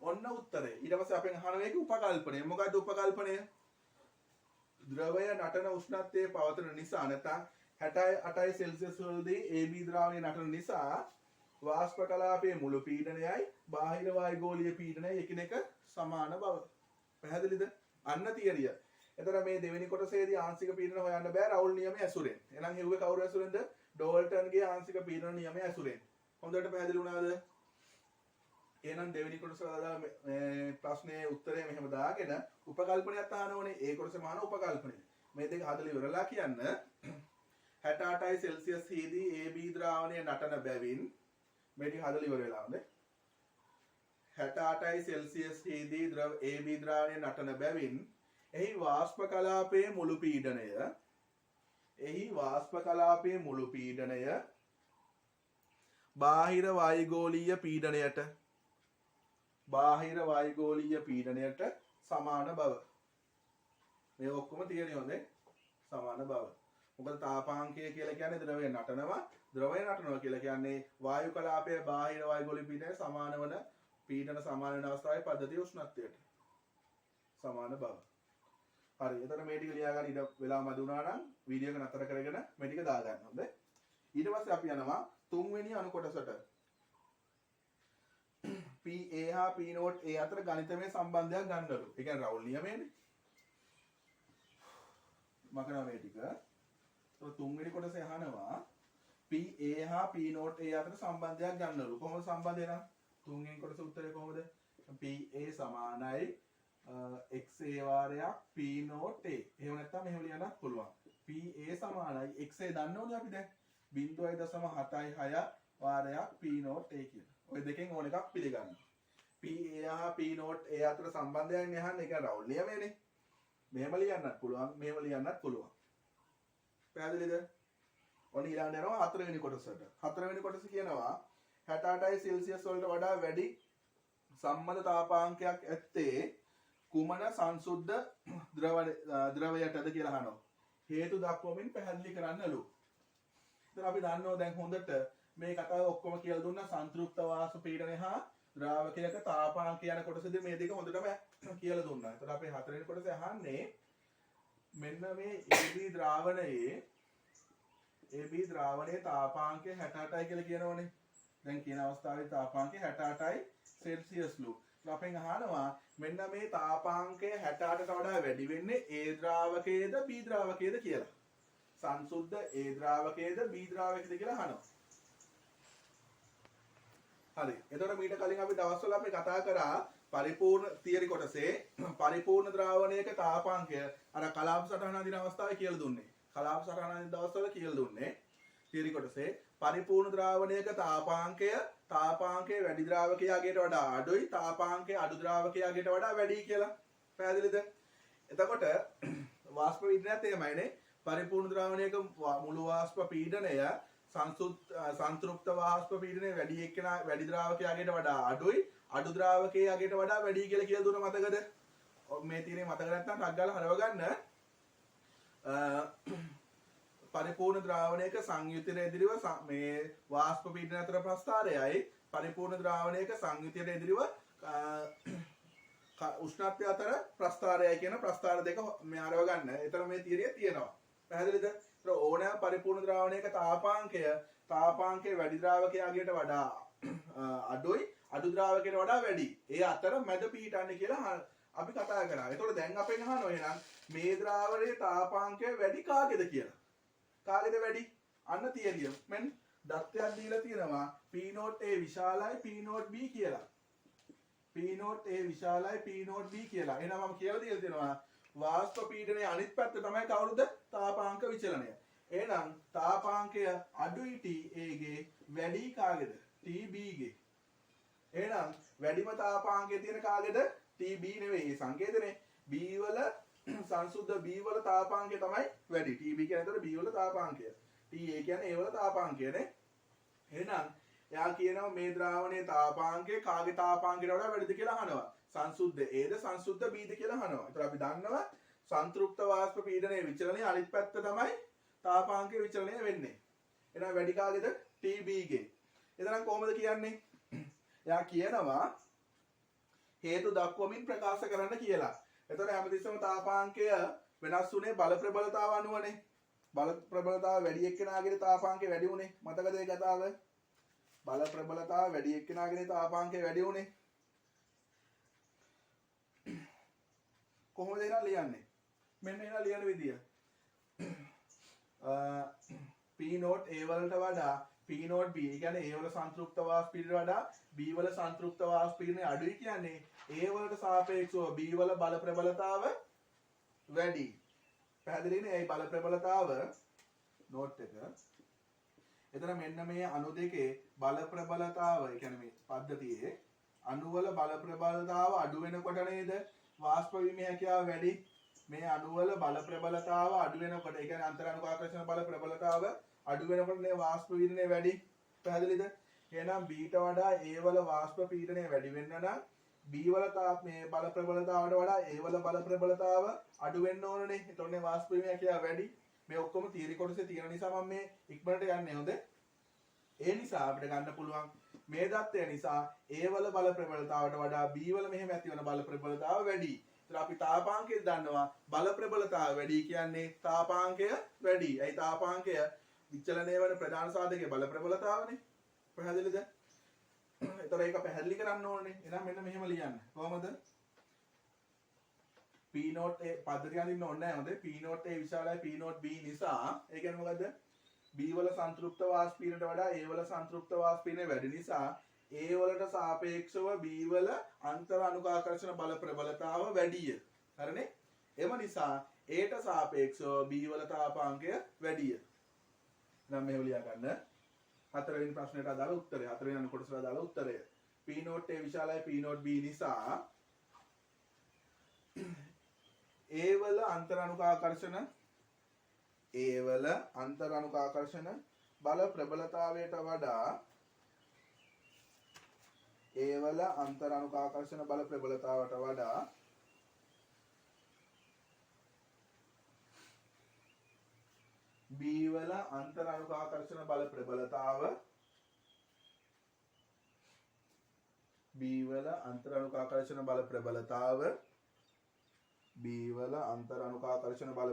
ඔන්න උත්තරේ. ඊට පස්සේ අපෙන් අහන මේක උපකල්පනය. මොකද්ද උපකල්පනය? ද්‍රවය නටන උෂ්ණත්වයේ පවතන නිසා නැත්නම් 68 සෙල්සියස් වලදී AB ද්‍රාවණය නටන නිසා වාෂ්ප කලාපයේ මුළු පීඩනයයි බාහිර වායු ගෝලීය පීඩනයයි එකිනෙක සමාන බව. පැහැදිලිද? අන්න තියරිය. එතන මේ දෙවෙනි කොටසේදී ආංශික පීඩන හොයන්න බෑ රවුල් නියමයේ ඇසුරෙන්. එහෙනම් හෙව්වේ කවුරු ඇසුරෙන්ද? ඩෝල්ටන්ගේ ආංශික පීඩන නියමයේ ඇසුරෙන්. හොඳට පැහැදිලි වුණාද? එහෙනම් දෙවෙනි කොටස මේ ප්‍රශ්නේ උත්තරය මෙහෙම දාගෙන උපකල්පනයක් අහන්න ඕනේ. ඒ කොටසේම අහන උපකල්පනය. මේ දෙක හදලා ඉවරලා කියන්න 68 සෙල්සියස් හිදී AB ද්‍රාවණය නටන බැවින් මේ ටික හදලා ඉවර වෙලා හොඳේ. 68 සෙල්සියස් හිදී AB ද්‍රාවණය නටන බැවින් එහි වාෂ්ප කලාපයේ මුළු පීඩනය බාහිර වායුගෝලීය පීඩනයට සමාන බව. මේ ඔක්කොම තියෙන්නේ හොඳේ සමාන බව. මොකද තාපාංකය කියලා කියන්නේ ද්‍රවය නටනවා. ද්‍රවය නටනවා කියලා කියන්නේ වායු කලාපයේ බාහිර වායුගෝලීය පීඩනය සමාන වන පීඩන සමාන වෙන අවස්ථාවේ පද්ධතිය උෂ්ණත්වයට සමාන බව. හරි. එතන මේ ටික ලියා ගන්න ඉඩ වෙලා මදි වුණා නම් වීඩියෝ එක නතර කරගෙන මේ ටික දා ගන්න. හොඳයි. ඊට පස්සේ අපි යනවා තුන්වෙනි අණු කොටසට. PA හා P නෝට් A අතර ගණිතමය සම්බන්ධයක් ගන්නලු. ඒ කියන්නේ රවුල් නියමයනේ. මකනවා මේ ටික. තුන්වෙනි කොටසේ අහනවා PA හා P නෝට් A අතර සම්බන්ධයක් ගන්නලු. කොහොමද සම්බන්ධය නම්? තුන්වෙනි කොටසේ උත්තරේ කොහොමද? PA සමානයි XA වාරයක් P නෝට් A. එහෙම නැත්නම් මෙහෙම ලියන්නත් පුළුවන්. PA සමානයි XA දන්නවනේ අපි දැන් 0.76 වාරයක් P නෝට් A කියලා. ඔය දෙකෙන් ඕන එකක් පිළිගන්න. PA හා P නෝට් A අතර සම්බන්ධයක් යහන්නේ ඒක රවුල් නියමයනේ. මෙහෙම ලියන්නත් පුළුවන්, මෙහෙම ලියන්නත් පුළුවන්. පැහැදිලිද? ඔන්න ඊළඟට යනවා හතරවෙනි කොටසට. හතරවෙනි කොටස කියනවා 68 සෙල්සියස් වලට වඩා වැඩි සම්මත තාපාංකයක් ඇත්තේ කුමන සංසුද්ධ ද්‍රවයටද කියලා අහනවා. හේතු දක්වමින් පැහැදිලි කරන්නලු. ඉතින් අපි දන්නවා දැන් හොඳට මේ කතාව ඔක්කොම කියලා දුන්නා සංතෘප්ත වාෂ්ප පීඩනය හා ද්‍රාවකයක තාපාංකය යන කොටසදී මේ දෙක හොඳටම කියලා දුන්නා. ඒතර අපි හතරවෙනි කොටසේ අහන්නේ මෙන්න මේ AB ද්‍රාවණයේ තාපාංකය 68යි කියලා කියනවනේ. දැන් කියන අවස්ථාවේ තාපාංකය 68යි සෙල්සියස්ලු. අපෙන් අහනවා මෙන්න මේ තාපාංකය 68ට වඩා වැඩි වෙන්නේ A ද්‍රාවකයේද B ද්‍රාවකයේද කියලා. සංසුද්ධ A ද්‍රාවකයේද B ද්‍රාවකයේද කියලා අහනවා. හරි. එතකොට මීට කලින් අපි දවස්වල අපි කතා කරා පරිපූර්ණ තියරි කොටසේ පරිපූර්ණ ද්‍රාවණයක තාපාංකය අර කලාප සටහන අඳින අවස්ථාවේ කියලා දුන්නේ. කලාප සටහන අඳින දවස්වල කියලා දුන්නේ තියරි කොටසේ පරිපූර්ණ ද්‍රාවණයක තාපාංකය වැඩි ද්‍රාවකයාගේට වඩා අඩුයි තාපාංකය අඩු ද්‍රාවකයාගේට වඩා වැඩි කියලා. පැහැදිලිද? එතකොට වාෂ්ප විද්‍යාවත් එහෙමයිනේ. පරිපූර්ණ ද්‍රාවණයක මුළු වාෂ්ප පීඩනය සංතෘප්ත වාෂ්ප පීඩනය වැඩි එක්කෙනා වැඩි ද්‍රාවකයාගේට වඩා අඩුයි අඩු ද්‍රාවකයාගේට වඩා වැඩි කියලා කියලා දුන්න මතකද? මේ තියෙන්නේ මතක නැත්නම් ටක් ගාලා හරව ගන්න. පරිපූර්ණ ද්‍රාවණයක සංයුතියට එදිරිව මේ වාෂ්ප පීඩන අතර ප්‍රස්ථාරයයි පරිපූර්ණ ද්‍රාවණයක සංයුතියට එදිරිව උෂ්ණත්වය අතර ප්‍රස්ථාරයයි කියන ප්‍රස්ථාර දෙක මේ අරව ගන්න. එතන මේ තියරිය තියෙනවා. පැහැදිලිද? ඒතර ඕනෑම පරිපූර්ණ ද්‍රාවණයක තාපාංකය වැඩි ද්‍රාවකයාගේට වඩා අඩුයි අඩු ද්‍රාවකයට වඩා වැඩි. ඒ අතර මැද පිහිටන්නේ කියලා අපි කතා කරා. ඒතකොට දැන් අපෙන් අහනවා එහෙනම් මේ ද්‍රාවණයේ තාපාංකය වැඩි කාගේද කියලා. කාගේද වැඩි? අන්න තියරිය. මෙන්න දත්තයක් දීලා තියෙනවා P0 A විශාලයි P0 B කියලා. P0 A විශාලයි P0 B කියලා. එහෙනම් මම කියලා දීලා තියෙනවා වාෂ්ප පීඩනයේ අනිත් පැත්ත තමයි කවුරුද? තාපාංක විචලනය. එහෙනම් තාපාංකය අඩුයි TA ගේ වැඩි කාගේද? TB ගේ. එහෙනම් වැඩිම තාපාංකයේ තියෙන කාගේද? TB නෙවෙයි සංකේතනේ. B වල සංසුද්ධ B වල තාපාංකය තමයි වැඩි. TB කියන්නේ එතකොට B වල තාපාංකය. TA කියන්නේ A වල තාපාංකයනේ. එහෙනම් එයා කියනවා මේ ද්‍රාවණයේ තාපාංකය කාගේ තාපාංකයට වඩා වැඩිද කියලා අහනවා. සංසුද්ධ Aද සංසුද්ධ Bද කියලා අහනවා. ඒතර අපි දන්නවා සංතෘප්ත වාෂ්ප පීඩනයේ විචලනයේ අනිත් පැත්ත තමයි තාපාංකයේ විචලනය වෙන්නේ. එහෙනම් වැඩි කාගේද? TB ගේ. එතනම් කොහොමද කියන්නේ? එයා කියනවා හේතු දක්වමින් ප්‍රකාශ කරන්න කියලා. එතකොට හැමතිස්සෙම තාපාංකය වෙනස් වුනේ බල ප්‍රබලතාව අනුවනේ. බල ප්‍රබලතාව වැඩි එක්කෙනාගේ තාපාංකය වැඩි උනේ. මතකද ඒ කතාව? බල ප්‍රබලතාව වැඩි එක්කෙනාගේ තාපාංකය වැඩි උනේ. කොහොමද එහෙනම් ලියන්නේ? මෙන්න එහෙනම් ලියන විදිය. P0 A වලට වඩා P0 B කියන්නේ A වල සංතෘප්ත වාෂ්ප පීඩනයට වඩා B වල සංතෘප්ත වාෂ්ප පීඩනය අඩුයි කියන්නේ A වලට සාපේක්ෂව B වල බල ප්‍රබලතාව වැඩි. පැහැදිලිනේ? ඒ බල ප්‍රබලතාව නෝට් එක. එතන මෙන්න මේ අණු දෙකේ බල ප්‍රබලතාව, ඒ කියන්නේ මේ පද්ධතියේ අණු වල බල ප්‍රබලතාව අඩු වෙනකොට නේද වාෂ්ප වීමේ හැකියාව වැඩි. මේ අණු වල බල ප්‍රබලතාව අඩු වෙනකොට, ඒ කියන්නේ අන්තරාණුක ආකර්ෂණ බල ප්‍රබලතාව අඩු වෙනකොට නේ වාෂ්ප පීඩනය වැඩි. පැහැදිලිද? එහෙනම් B ට වඩා A වල වාෂ්ප පීඩනය වැඩි වෙන්න නම් B වල මේ බල ප්‍රබලතාවට වඩා A වල බල ප්‍රබලතාව අඩු වෙන්න ඕනනේ. එතකොට මේ වාෂ්ප වීමේ හැකියාව වැඩි. මේ ඔක්කොම තියරි කොටසේ තියෙන නිසා මම මේ ඉක්මනට යන්නේ හොඳ. ඒ නිසා අපිට ගන්න පුළුවන් මේ தත්ත්වය නිසා A වල බල ප්‍රබලතාවට වඩා B වල මෙහෙම ඇති වෙන බල ප්‍රබලතාව වැඩි. ඒතර අපි තාපාංකය දන්නවා බල ප්‍රබලතාව වැඩි කියන්නේ තාපාංකය වැඩි. ඒ තාපාංකය විචලනය වෙන ප්‍රධාන සාධකයේ බල ප්‍රබලතාවනේ. පැහැදිලිද? ඒතර ඒක පැහැදිලි කරන්න ඕනේ. එහෙනම් මෙන්න මෙහෙම ලියන්න. කොහමද? P0 A පද්ධතිය අඳින්න ඕනේ නැහැ. හොඳේ. P0 A විශාලයි P0 B නිසා ඒ කියන්නේ මොකද්ද? B වල සංතෘප්ත වාෂ්ප පීඩනයට වඩා A වල සංතෘප්ත වාෂ්ප පීඩනය වැඩි නිසා A වලට සාපේක්ෂව B වල අන්තර් අනුකාකර්ෂණ බල ප්‍රබලතාව වැඩිය. හරිනේ? එම නිසා A ට සාපේක්ෂව B වල තාපාංකය වැඩිය. නම් මෙහෙම ලියා ගන්න. හතරවෙනි ප්‍රශ්නෙට අදාළ උත්තරය. හතරවෙනි අනු කොටසට අදාළ උත්තරය. P0 A විශාලයි P0 B නිසා A වල අන්තර් අනුකාකර්ෂණ බල ප්‍රබලතාවයට වඩා A වල අන්තර් අනුකාකර්ෂණ බල ප්‍රබලතාවට වඩා B වල අන්තර් අනුකාකර්ෂණ බල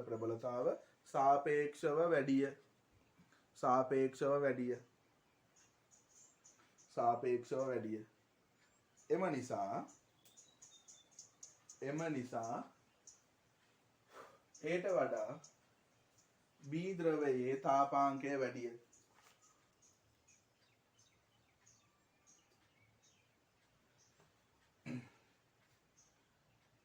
ප්‍රබලතාව සාපේක්ෂව වැඩිය. එම නිසා ඒට වඩා B ද්‍රවයේ තාපාංකය වැඩිය.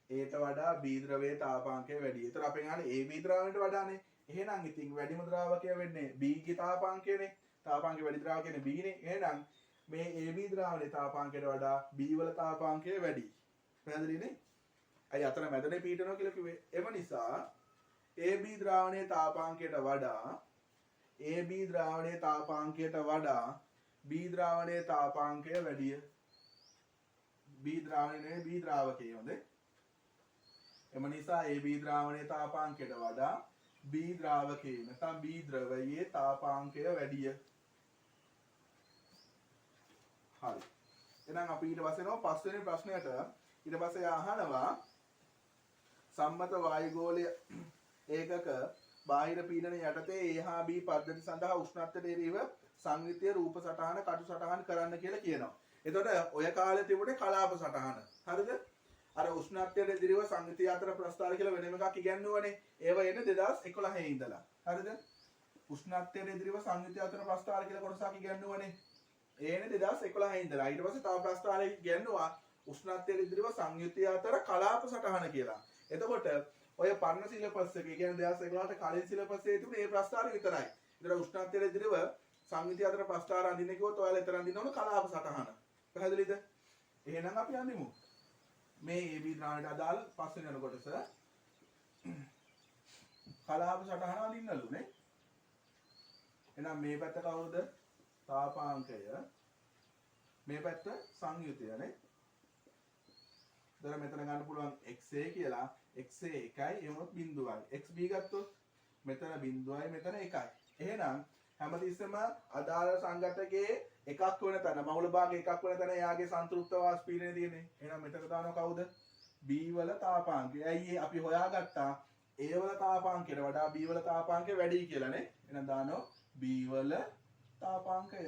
ඒට වඩා B ද්‍රවයේ තාපාංකය වැඩි. ඒතර අපෙන් අහන්නේ AB ද්‍රාවණයට වඩානේ. එහෙනම් ඉතින් වැඩිම ද්‍රාවකය වෙන්නේ B ගේ තාපාංකයනේ. තාපාංකය වැඩි ද්‍රාවකයනේ B නේ. එහෙනම් මේ AB ද්‍රාවණයේ තාපාංකයට වඩා B වල තාපාංකය වැඩි. පැහැදිලිනේ? අය අතර මැදනේ පීඩනවා කියලා කිව්වේ. එම නිසා AB ද්‍රාවණයේ තාපාංකයට වඩා AB ද්‍රාවණයේ තාපාංකයට වඩා B ද්‍රාවණයේ තාපාංකය වැඩිය. B ද්‍රාවණය නෙවෙයි B ද්‍රාවකයේ හොඳේ. එම නිසා AB ද්‍රාවණයේ තාපාංකයට වඩා B ද්‍රාවකයේ නැත්නම් B ද්‍රවයේ තාපාංකය වැඩිය. හරි. එහෙනම් අපි ඊට පස්සේ යනවා පස්වෙනි ප්‍රශ්නයට. ඊට පස්සේ අහනවා සම්මත වායුගෝලය ඒකක බාහිර පීඩන යටතේ A හා B පද්ධති සඳහා උෂ්ණත්වයට එරෙහිව සංයුතිය රූප සටහන කටු සටහන් කරන්න කියලා කියනවා. එතකොට ඔය කාලේ තිබුණේ කලාප සටහන. හරිද? අර උෂ්ණත්වයට එරෙහිව සංයුතිය අතර ප්‍රස්ථාර කියලා වෙනම එකක් ඉගෙනුවනේ. ඒව එන්නේ 2011 ඉඳලා. හරිද? උෂ්ණත්වයට එරෙහිව සංයුතිය අතර ප්‍රස්ථාර කියලා කොටසක් ඉගෙනුවනේ. ඒ එන්නේ 2011 ඉඳලා. ඊට පස්සේ තව ප්‍රස්ථාරයක් ඉගෙනුවා උෂ්ණත්වයට එරෙහිව සංයුතිය අතර කලාප සටහන කියලා. එතකොට ඔය පරණ සිලබස් එකේ කියන්නේ 2011ට කලින් සිලබස් එකේ තිබුණේ මේ ප්‍රස්ථාර විතරයි. ඒතර උෂ්ණත්වයට එරෙහිව සංයුතිය අතර ප්‍රස්ථාර අඳින්න කිව්වොත් ඔයාලා එතන අඳින්න ඕන කලාප සටහන. පැහැදිලිද? එහෙනම් අපි අඳිමු. මේ AB ද්‍රාවණයට අදාළ පස්වෙනි යන කොටස කලාප සටහන අඳින්නලු නේ. එහෙනම් මේ පැත්ත කවුද? තාපාංකය. මේ පැත්ත සංයුතිය නේ. දැන් මෙතන ගන්න පුළුවන් XA කියලා. XA 1යි එමුණොත් බිඳුවයි. XB ගත්තොත් මෙතන බිඳුවයි මෙතන 1යි. එහෙනම් හැමතිස්සෙම අදාළ සංඝටකයේ එකක් වෙන තැන මවුල භාග එකක් වෙන තැන එයාගේ සන්තුෂ්ත වාෂ්පීඩනය තියෙන්නේ. එහෙනම් මෙතන දානවා කවුද? B වල තාපාංකය. ඇයි අපි හොයාගත්තා A වල තාපාංකයට වඩා B වල තාපාංකය වැඩි කියලානේ. එහෙනම් දානවා B වල තාපාංකය.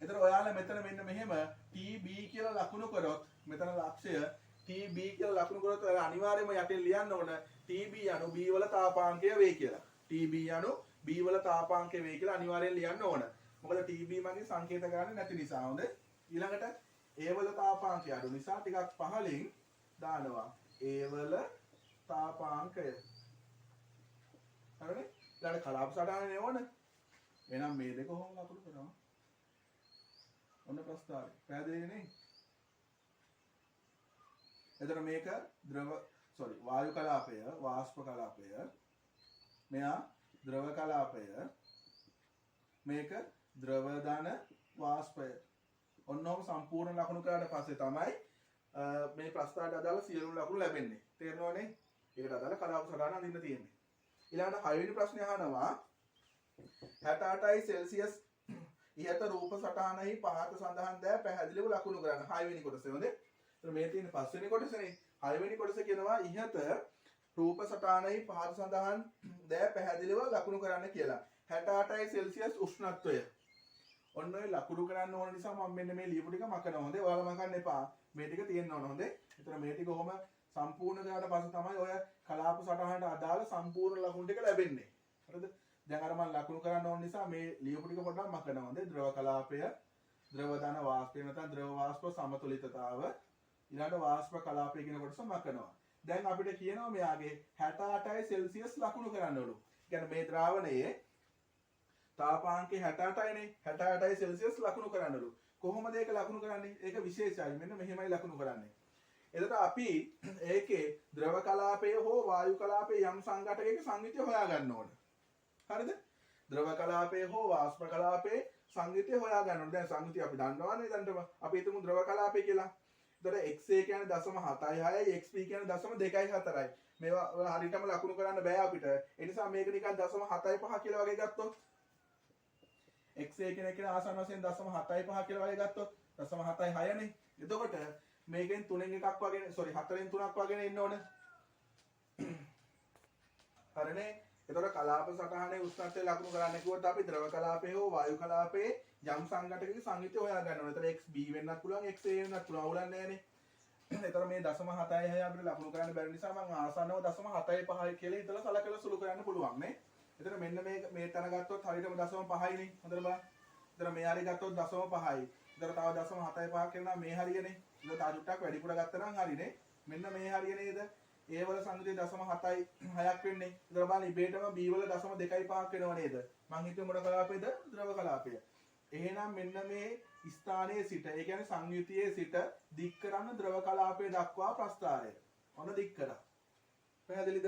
එතන ඔයාලා මෙතන මෙන්න මෙහෙම TB කියලා ලකුණු කරොත් මෙතන ලක්ෂය TB කියලා ලකුණු කරොත් ඔයාලා අනිවාර්යයෙන්ම යටින් ලියන්න ඕන TB අනු B වල තාපාංකය වේ කියලා. TB අනු B වල තාපාංකය වේ කියලා අනිවාර්යෙන් ලියන්න ඕන. මොකද TB මගේ සංකේත ගන්න නැති නිසා. හොඳ. ඊළඟට A වල තාපාංකය අඩු නිසා ටිකක් පහලින් දානවා A වල තාපාංකය. හරිනේ? ඊළඟට කලාප සටහන නෙවන. එහෙනම් මේ දෙක කොහොම ලකුණු කරනවා? ඔන්න ප්‍රස්ථාරය. පැහැදිලි නේ? එතන මේක වායු කලාපය, වාෂ්ප කලාපය. මෙයා ද්‍රව කලාපය. මේක ද්‍රව ධන වාෂ්පය. ඔන්නෝම සම්පූර්ණ ලකුණු කරාට පස්සේ තමයි මේ ප්‍රස්ථාරයට අදාළ සියලු ලකුණු ලැබෙන්නේ. තේරෙනවනේ? ඒකට අදාළ කලාප සටහන අඳින්න තියෙන්නේ. ඊළඟට 6 වෙනි ප්‍රශ්නේ අහනවා 68යි සෙල්සියස් ඉහත රූප සටහනෙහි පහත සඳහන් දෑ පැහැදිලිව ලකුණු කරන්න. 6 වෙනි කොටසේ හොඳේ. එතන මේ තියෙන 5 වෙනි කොටසනේ. 6 වෙනි කොටස කියනවා ඉහත රූප සටහනෙහි පහත සඳහන් දෑ පැහැදිලිව ලකුණු කරන්න කියලා. 68යි සෙල්සියස් උෂ්ණත්වය. ඔන්න ඔය ලකුණු කරන්න ඕන නිසා මම මෙන්න මේ ලියපු ටික මකනවා. හොඳේ. ඔයාලා මකන්න එපා. මේ ටික තියෙන්න ඕන. හොඳේ. එතන මේ ටික කොහොම සම්පූර්ණ කරාට පස්සේ තමයි ඔය කලාප සටහනට අදාළ සම්පූර්ණ ලකුණු ටික ලැබෙන්නේ. හරිද? දැන් අර මම ලකුණු කරන්න ඕන නිසා මේ ලියපු ටික පොඩ්ඩක් මකනවා. හොඳේ. ද්‍රව කලාපය, ද්‍රව ධන වාෂ්පය නැත්නම් ද්‍රව වාෂ්ප සමතුලිතතාව, ඊළඟ වාෂ්ප කලාපය කියන කොටස මකනවා. දැන් අපිට කියනවා මෙයාගේ 68යි සෙල්සියස් ලකුණු කරන්නලු. කියන්නේ මේ ද්‍රාවණයේ තාපාංකය 68යිනේ. 68යි සෙල්සියස් ලකුණු කරන්නලු. කොහොමද ඒක ලකුණු කරන්නේ? ඒක විශේෂයි. මෙන්න මෙහෙමයි ලකුණු කරන්නේ. එතකොට අපි ඒකේ ද්‍රව කලාපය හෝ වායු කලාපය යම් සංඝටකයක සංයුතිය හොයා ගන්න ඕන. හරිද? ද්‍රව කලාපය හෝ වාෂ්ප කලාපයේ සංයුතිය හොයා ගන්න ඕන. දැන් සංයුතිය අපි දන්නවනේ දැන්ටම. අපි හිතමු ද්‍රව කලාපය කියලා. එතකොට XA කියන්නේ 0.76යි XB කියන්නේ 0.24යි. මේවා හරියටම ලකුණු කරන්න බෑ අපිට. ඒ නිසා මේක නිකන් 0.75 කියලා වගේ ගත්තොත් XA කියන එක ආසන්න වශයෙන් 0.75 කියලා වගේ ගත්තොත් 0.76නේ. එතකොට මේකෙන් 3න් එකක් වගේ 4න් 3ක් වගේ ඉන්න ඕන. හරිනේ? එතකොට කලාප සටහනේ උෂ්ණත්වය ලකුණු කරන්න කිව්වොත් අපි ද්‍රව කලාපයේ හෝ වායු කලාපයේ යම් සංඝටකයක සංයුතිය හොයා ගන්න ඕනේ. එතකොට XB වෙන්නත් පුළුවන් XA වෙන්නත් පුළුවන්. අවුලක් නැහැනේ. එතකොට මේ 0.76 අපිට ලකුණු කරන්න බැරි නිසා මම ආසන්නව 0.75 කියලා හිතලා සලකලා සුළු කරන්න පුළුවන් නේ. එතකොට මෙන්න මේ තැන ගත්තොත් හරියටම 0.5යිනේ. හොඳට බලන්න. එතකොට මේ හරිය ගත්තොත් 0.5යි. එතකොට තව 0.75 කරනවා මේ හරියනේ. ඒක තාජුට්ටක් වැඩිපුර ගත්තා නම් හරිනේ. මෙන්න මේ හරිය නේද? A වල සංයුතිය 0.7යි 6ක් වෙන්නේ. ඒතර බලන්න ඉබේටම B වල 0.25ක් වෙනව නේද? මං හිතුවේ මොන කලාපයේද? ද්‍රව කලාපය. එහෙනම් මෙන්න මේ ස්ථානයේ සිට, ඒ කියන්නේ සංයුතියේ සිට දික් කරන ද්‍රව කලාපය දක්වා ප්‍රස්ථාරය. ඔන්න දික් කරා. පැහැදිලිද?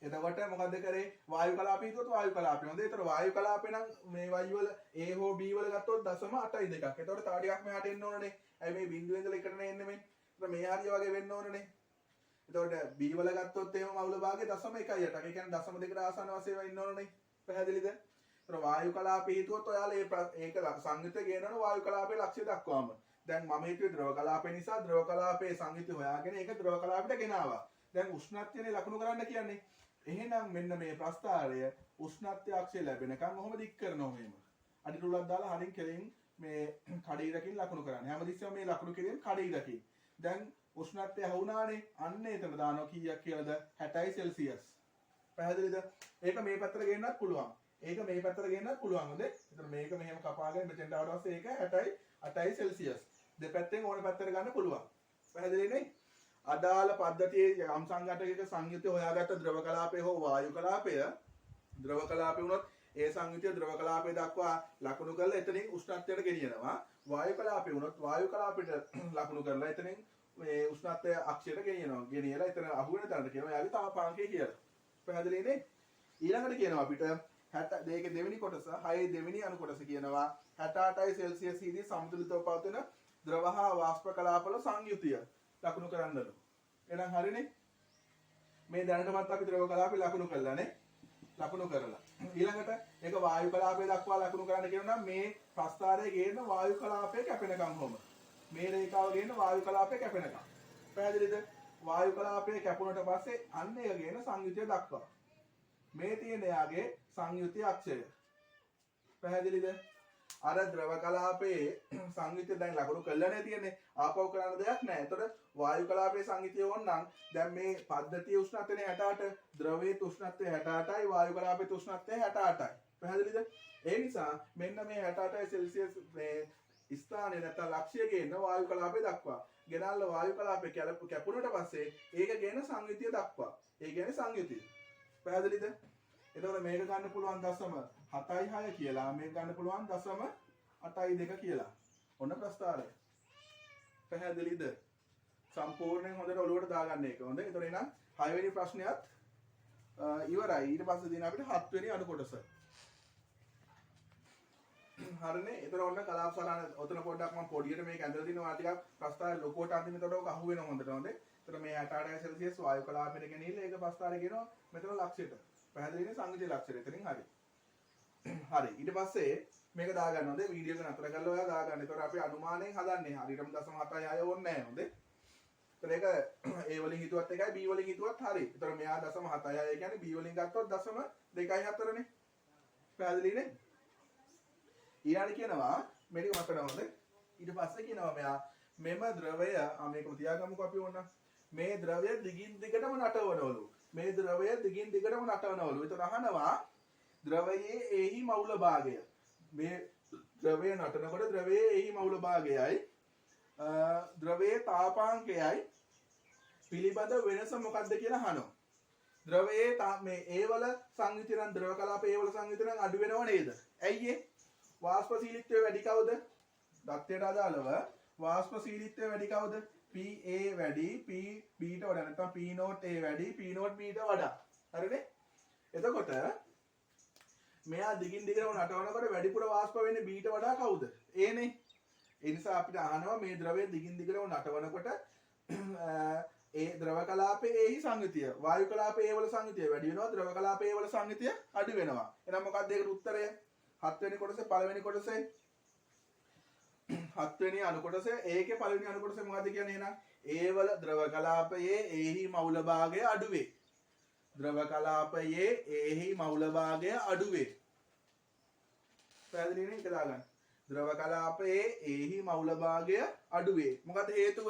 එතකොට මොකද කරේ? වායු කලාපය හිතුවොත් වායු කලාපය. හොඳේ. ඒතර වායු කලාපේ නම් මේ y වල A හෝ B වල ගත්තොත් 0.82ක්. එතකොට තව ටිකක් මෙහාට එන්න ඕනනේ. ඇයි මේ බිංදුවේ ඉඳලා එකටනේ එන්නේ මේ. ඒතර මේ හරිය වගේ වෙන්න ඕනනේ. එතකොට B වල ගත්තොත් එහෙම මවුල භාගය 0.18ක්. ඒ කියන්නේ 0.2කට ආසන්න වශයෙන් වෙන්න ඕනනේ. පැහැදිලිද? ඒතර වායු කලාපය හිතුවොත් ඔයාලා ඒක සංයුත්තේ ගේනවනේ වායු කලාපයේ ලක්ෂ්‍ය දක්වාම. දැන් මම හිතුවේ ද්‍රව කලාපය නිසා ද්‍රව කලාපයේ සංයුත්තය හොයාගෙන ඒක ද්‍රව කලාපයට ගෙනාවා. දැන් උෂ්ණත්වයනේ ලකුණු කරන්න කියන්නේ. එහෙනම් මෙන්න මේ ප්‍රස්ථාරය උෂ්ණත්වය අක්ෂය ලැබෙනකන් ඔහොම දික් කරනවා මෙහෙම. අඩි රුලක් දාලා හරින් කෙලින් මේ කඩේරකින් ලකුණු කරන්නේ. හැමතිස්සෙම මේ ලකුණු කිරීම කඩේරකින්. දැන් උෂ්ණත්වය හවුනානේ. අන්න එතන දානවා කීයක් කියලාද? 60 සෙල්සියස්. පැහැදිලිද? ඒක මේ පැත්තට ගෙන්නත් පුළුවන්. ඒක මේ පැත්තට ගෙන්නත් පුළුවන්. හොඳේ. එතන මේක මෙහෙම කපාගෙන මෙතෙන්ට ආවට පස්සේ ඒක 60 8 සෙල්සියස්. දෙපැත්තෙන් ඕන පැත්තට ගන්න පුළුවන්. පැහැදිලි නේ? අදාළ පද්ධතියේ යම් සංඝටකයක සංයුතිය හොයාගත්ත ද්‍රව කලාපය හෝ වායු කලාපය ද්‍රව කලාපය වුණොත් ඒ සංයුතිය ද්‍රව කලාපය දක්වා ලකුණු කරලා එතනින් උෂ්ණත්වයට ගෙනියනවා. වායු කලාපය වුණොත් වායු කලාපයට ලකුණු කරලා එතනින් මේ උෂ්ණත්වය අක්ෂයට ගෙනියනවා. ගෙනියලා එතන අහු වෙන තැනට කියනවා යාගේ තාපාංකය කියලා. පැහැදිලි නේ? ඊළඟට කියනවා අපිට 60 දෙකේ දෙවෙනි කොටස 6 දෙවෙනි අණු කොටස කියනවා 68 සෙල්සියස් දී සමතුලිතව පවතින ද්‍රව හා වාෂ්ප කලාපවල සංයුතිය ලකුණු කරන්නලු. එහෙනම් හරිනේ. මේ දැනටමත් අපි ද්‍රව කලාපේ ලකුණු කළානේ. ලකුණු කරලා. ඊළඟට ඒක වායු කලාපේ දක්වා ලකුණු කරන්න කියනවා නම් මේ ප්‍රස්ථාරයේ ගේන වායු කලාපය කැපෙනකම් කොහොම. මේ රේඛාව ගේන වායු කලාපය කැපෙනකම්. පැහැදිලිද? වායු කලාපය කැපුණට පස්සේ අන්න ඒක ගේන සංයුතිය දක්වා. මේ තියෙන යාගේ සංයුතිය අක්ෂය. පැහැදිලිද? අර ද්‍රව කලාපයේ සංයුතිය දැන් ලකුණු කළානේ තියෙන්නේ. ආපහු කරන්න දෙයක් නැහැ. එතකොට වායු කලාපයේ සංයුතිය ඕනනම් දැන් මේ පද්ධතියේ උෂ්ණත්වය 68, ද්‍රවයේ උෂ්ණත්වය 68යි, වායු කලාපයේ උෂ්ණත්වය 68යි. පැහැදිලිද? ඒ නිසා මෙන්න මේ 68 සෙල්සියස් මේ ස්ථානයේ නැත්නම් ලක්ෂ්‍ය ගේන වායු කලාපය දක්වා. ගෙනල්ලා වායු කලාපය කැපුණට පස්සේ ඒක ගේන සංයුතිය දක්වා. ඒ කියන්නේ සංයුතිය. පැහැදිලිද? එතකොට මේක ගන්න පුළුවන් 0.76 කියලා, මේක ගන්න පුළුවන් 0.82 කියලා. ඔන්න ප්‍රස්ථාරය. පැහැදිලිද? සම්පූර්ණයෙන් හොඳට ඔලුවට දාගන්න එක. හොඳයි. එතකොට එහෙනම් 6 වෙනි ප්‍රශ්නයත් ඉවරයි. ඊට පස්සේ දින අපිට 7 වෙනි අණු කොටස. හරිනේ. එතකොට ඔන්න කලාප සරණ ඔතන පොඩ්ඩක් මම පොඩියට මේක ඇඳලා දිනවා ටිකක් ප්‍රස්ථාරය ලොකුවට අන්තිමට ඔක අහු වෙනවා හොඳට. හොඳේ. එතකොට මේ 68 සෙල්සියස් වායු කලාපයට ගෙනිහිල්ලා ඒක ප්‍රස්ථාරය කියනවා මෙතන ලක්ෂයට. පැහැදිලිනේ සංයුතිය ලක්ෂයට. එතනින් හරි. හරි. ඊට පස්සේ මේක දාගන්න හොඳේ. වීඩියෝ එක නතර කරලා ඔයා දාගන්න. එතකොට අපි අනුමානයෙන් හදන්නේ. හරියටම 0.76 ඕනේ නැහැ. හොඳේ. ඒක A වලින් හිතුවත් එකයි B වලින් හිතුවත් හරි. ඒතර මෙයා 0.76 ඒ කියන්නේ B වලින් ගත්තොත් 0.24 නේ. පැහැදිලිනේ? ඊළඟට කියනවා මේක මතනවද? ඊට පස්සේ කියනවා මෙයා මෙම ද්‍රවය මේකම තියාගමුකෝ අපි ඕන. මේ ද්‍රවය දිගින් දිගටම නටවනවලු. මේ ද්‍රවය දිගින් දිගටම නටවනවලු. ඒතර අහනවා ද්‍රවයේ එහි මවුල භාගය. මේ ද්‍රවය නටනකොට ද්‍රවයේ එහි මවුල භාගයයි ද්‍රවයේ තාපාංකයයි පිළිබඳ වෙනස මොකක්ද කියලා අහනවා. ද්‍රවයේ මේ A වල සංයුතිය නම් ද්‍රව කලාපයේ A වල සංයුතිය නම් අඩු වෙනව නේද? ඇයි ඒ? වාෂ්පශීලීත්වය වැඩි කවුද? දත්තයට අදාළව වාෂ්පශීලීත්වය වැඩි කවුද? PA වැඩි P B ට වඩා නැත්නම් P not A වැඩි P not B ට වඩා. හරිනේ? එතකොට මෙයා දිගින් දිගටම නටවනකොට වැඩිපුර වාෂ්ප වෙන්නේ B ට වඩා කවුද? A නේ. ඒ නිසා අපිට අහනවා මේ ද්‍රවය දිගින් දිගටම නටවනකොට ඒ ද්‍රව කලාපයේ එහි සංයුතිය වායු කලාපයේ වල සංයුතිය වැඩි වෙනවා, ද්‍රව කලාපයේ වල සංයුතිය අඩු වෙනවා. එහෙනම් මොකක්ද ඒකට උත්තරය? 7 වෙනි කොටසේ පළවෙනි කොටසේ 7 වෙනි අණු කොටසේ ඒකේ පළවෙනි අණු කොටසේ මොකද්ද කියන්නේ එහෙනම්? ඒ වල ද්‍රව කලාපයේ එහි මවුල භාගය අඩු වේ. ද්‍රව කලාපයේ එහි මවුල භාගය අඩු වේ. පැහැදිලි නේ? ඒක දාගන්න. ද්‍රව කලාපයේ එහි මවුල භාගය අඩු වේ. මොකද හේතුව?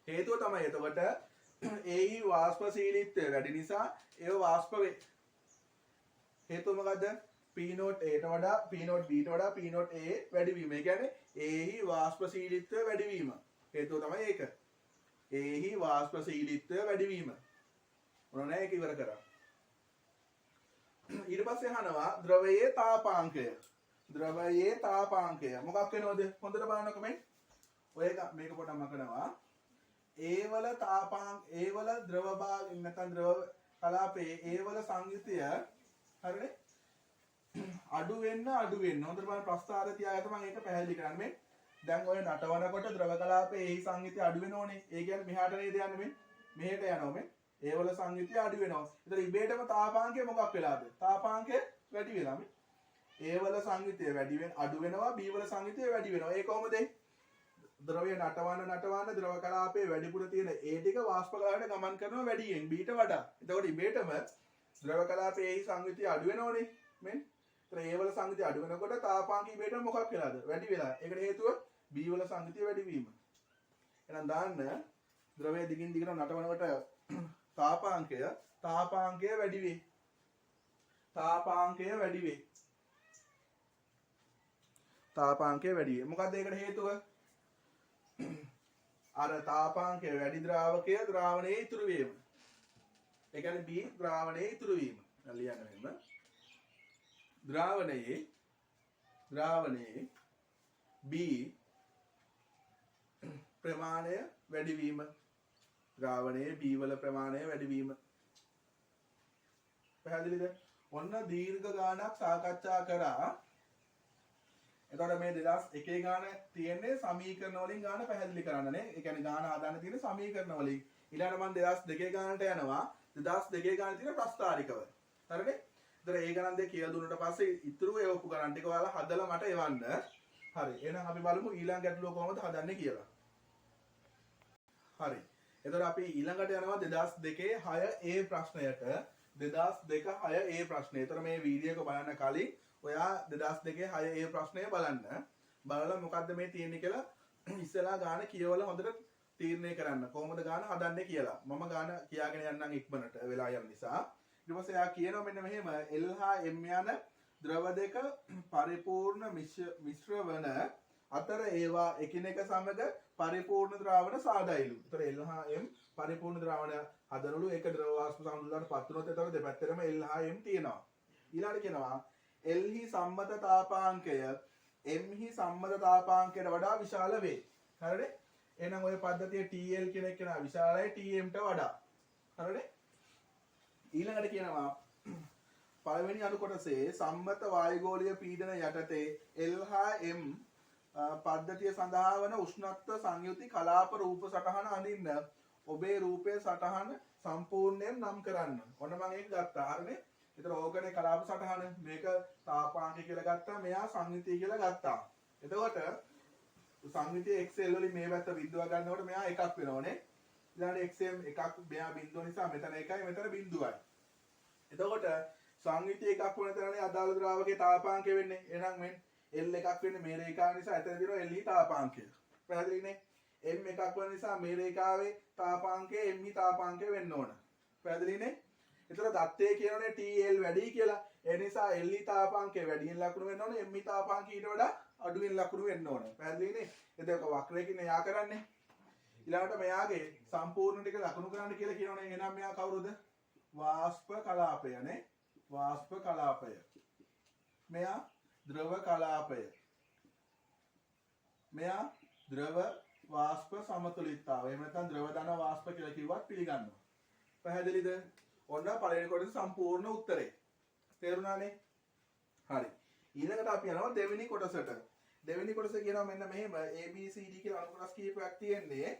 හේතුව තමයි එතකොට එහි වාෂ්පශීලීත්වය වැඩි නිසා ඒව වාෂ්ප වේ. හේතුව මොකද්ද? P not A ට වඩා P not B ට වඩා P not A වැඩි වීම. ඒ කියන්නේ එහි වාෂ්පශීලීත්වය වැඩි වීම. හේතුව තමයි ඒක. එහි වාෂ්පශීලීත්වය වැඩි වීම. මොන නැහැ ඒක ඉවර කරා. ඊට පස්සේ අහනවා ද්‍රවයේ තාපාංකය. ද්‍රවයේ තාපාංකය මොකක් වෙනවද? හොඳට බලන්නකො මේ. ඔය මේක පොඩ්ඩක් මකනවා. ඒවල ඒවල ද්‍රව භාග නැත්නම් ද්‍රව කලාපයේ ඒවල සංයුතිය හරිනේ අඩු වෙන්න හොඳට බලන්න ප්‍රස්ථාර තියාගත්ත මම ඒක පැහැදිලි කරන්නේ දැන් ඔය නටවනකොට ද්‍රව කලාපයේ එහි සංයුතිය අඩු වෙනෝනේ ඒ කියන්නේ මෙහාට නේද යන්නේ මෙහෙට යනවා මේ ඒවල සංයුතිය අඩු වෙනවා ඒතර ඉබේටම තාපාංකය මොකක් වෙලාද තාපාංකය වැඩි වෙලා මේ ඒවල සංයුතිය වැඩි වෙන අඩු වෙනවා B වල සංයුතිය වැඩි වෙනවා ඒ කොහොමද ද්‍රවය නටවන ද්‍රව කලාපයේ වැඩිපුර තියෙන ඒ ටික වාෂ්ප කලාපයට ගමන් කරනවා වැඩියෙන් B ට වඩා. එතකොට ඉබේටම ද්‍රව කලාපයේ එහි සංයුතිය අඩු වෙනවනේ. මෙන්න. ඒතර ඒ වල සංයුතිය අඩු වෙනකොට තාපාංක ඉබේටම මොකක් වෙලාද? වැඩි වෙලා. ඒකට හේතුව B වල සංයුතිය වැඩි වීම. එහෙනම් දාන්න ද්‍රවය දිගින් දිගට නටවනකොට තාපාංකය වැඩි වේ. තාපාංකය වැඩි වේ. මොකක්ද ඒකට හේතුව? අර තාපාංකය වැඩි ද්‍රාවකය ද්‍රාවණයේ ඉතුරු වීම. ඒ කියන්නේ B ද්‍රාවණයේ ඉතුරු වීම. දැන් ලියන්න මෙන්න. ද්‍රාවණයේ B ප්‍රමාණය වැඩි වීම. ද්‍රාවණයේ B වල ප්‍රමාණය වැඩි වීම. පැහැදිලිද? ඔන්න දීර්ඝ ගානක් සාකච්ඡා කරා. එතකොට මේ 2001 ගාන තියෙන්නේ සමීකරණ වලින් ගාන පැහැදිලි කරන්න නේ. ඒ කියන්නේ ගාන හදාන්න තියෙන සමීකරණ වලින්. ඊළඟට මම 2002 ගානට යනවා. 2002 ගාන තියෙන ප්‍රස්තාරිකව. හරිනේ? ඒතර ඒ ගණන් දෙක කියලා දුන්නාට පස්සේ ඉතුරු ඒ ඔප්පු ගණන් ටික ඔයාලා හදලා මට එවන්න. හරි. එහෙනම් අපි බලමු ඊළඟ ගැටලුව කොහොමද හදන්නේ කියලා. හරි. එතකොට අපි ඊළඟට යනවා 2002 6A ප්‍රශ්නයට. 2002 6A ප්‍රශ්නය. ඒතර මේ වීඩියෝ එක බලන්න කලින් ඔයා 2002 6A ප්‍රශ්නය බලන්න. බලලා මොකද්ද මේ තියෙන්නේ කියලා ඉස්සෙල්ලා ගාන කියවලා හොඳට තීරණය කරන්න. කොහොමද ගාන හදන්නේ කියලා. මම ගාන කියාගෙන යන්නම් ඉක්මනට වෙලා යන නිසා. ඊට පස්සේ එයා කියනවා මෙන්න මෙහෙම L හා M යන ද්‍රව දෙක පරිපූර්ණ මිශ්‍ර වන අතර ඒවා එකිනෙක සමග පරිපූර්ණ ද්‍රාවණ සාදයිලු. ඒතර L හා M පරිපූර්ණ ද්‍රාවණ හදනලු ඒක ද්‍රව වාෂ්ප සම්තුලනට පත් වුණොත් ඒතර දෙපැත්තටම L හා M තියෙනවා. ඊළඟට කියනවා L හි සම්මත තාපාංකය M හි සම්මත තාපාංකයට වඩා විශාල වේ. හරිනේ? එහෙනම් ඔය පද්ධතිය TL කියන එක නා විශාලයි TM ට වඩා. හරිනේ? ඊළඟට කියනවා පළවෙනි අණු කොටසේ සම්මත වායුගෝලීය පීඩන යටතේ L හා M පද්ධතිය සඳහා වන උෂ්ණත්ව සංයුති කලාප රූප සටහන අඳින්න ඔබේ රූපයේ සටහන සම්පූර්ණයෙන් නම් කරන්න. ඔන්න මම ඒක ගත්තා. හරිනේ? ඒතර ඕකනේ කලාප සටහන මේක තාපාංක කියලා ගත්තා මෙයා සංයුතිය කියලා ගත්තා. එතකොට සංයුතිය XL වලින් මේ පැත්ත බිඳුව ගන්නකොට මෙයා එකක් වෙනවනේ. ඊළඟට XM එකක් මෙයා බිඳුව නිසා මෙතන එකයි මෙතන බිඳුවයි. එතකොට සංයුතිය එකක් වුණ තැනනේ අදාළ ද්‍රාවකයේ තාපාංකය වෙන්නේ. එහෙනම් මේ L එකක් වෙන්නේ මේ රේඛාව නිසා එතන දිනවා L හි තාපාංකය. පැහැදිලිනේ? M එකක් වෙන නිසා මේ රේඛාවේ තාපාංකය M හි තාපාංකය වෙන්න ඕන. පැහැදිලිනේ? ඒතර දත්තේ කියනනේ TL වැඩි කියලා. ඒ නිසා L හි තාපාංකය වැඩියෙන් ලකුණු වෙන්න ඕනේ. M හි තාපාංකය ඊට වඩා අඩුවෙන් ලකුණු වෙන්න ඕනේ. පැහැදිලිනේ? එතකොට වක්‍රයකින් එයා කරන්නේ. ඊළඟට මෙයාගේ සම්පූර්ණ ටික ලකුණු කරන්න කියලා කියනවනේ. එහෙනම් මෙයා කවුරුද? වාෂ්ප කලාපයනේ. වාෂ්ප කලාපය. මෙයා ද්‍රව කලාපය. මෙයා ද්‍රව වාෂ්ප සමතුලිතතාවය. එහෙම නැත්නම් ද්‍රව ධන වාෂ්ප කියලා කිව්වත් පිළිගන්නවා. පැහැදිලිද? ඔන්න පළවෙනි කොටස සම්පූර්ණ උත්තරේ. තේරුණානේ? හරි. ඊළඟට අපි යනවා දෙවෙනි කොටසට. දෙවෙනි කොටස කියනවා මෙන්න මෙහෙම ABCD කියලා අණු කොටස් කීපයක් තියෙන්නේ.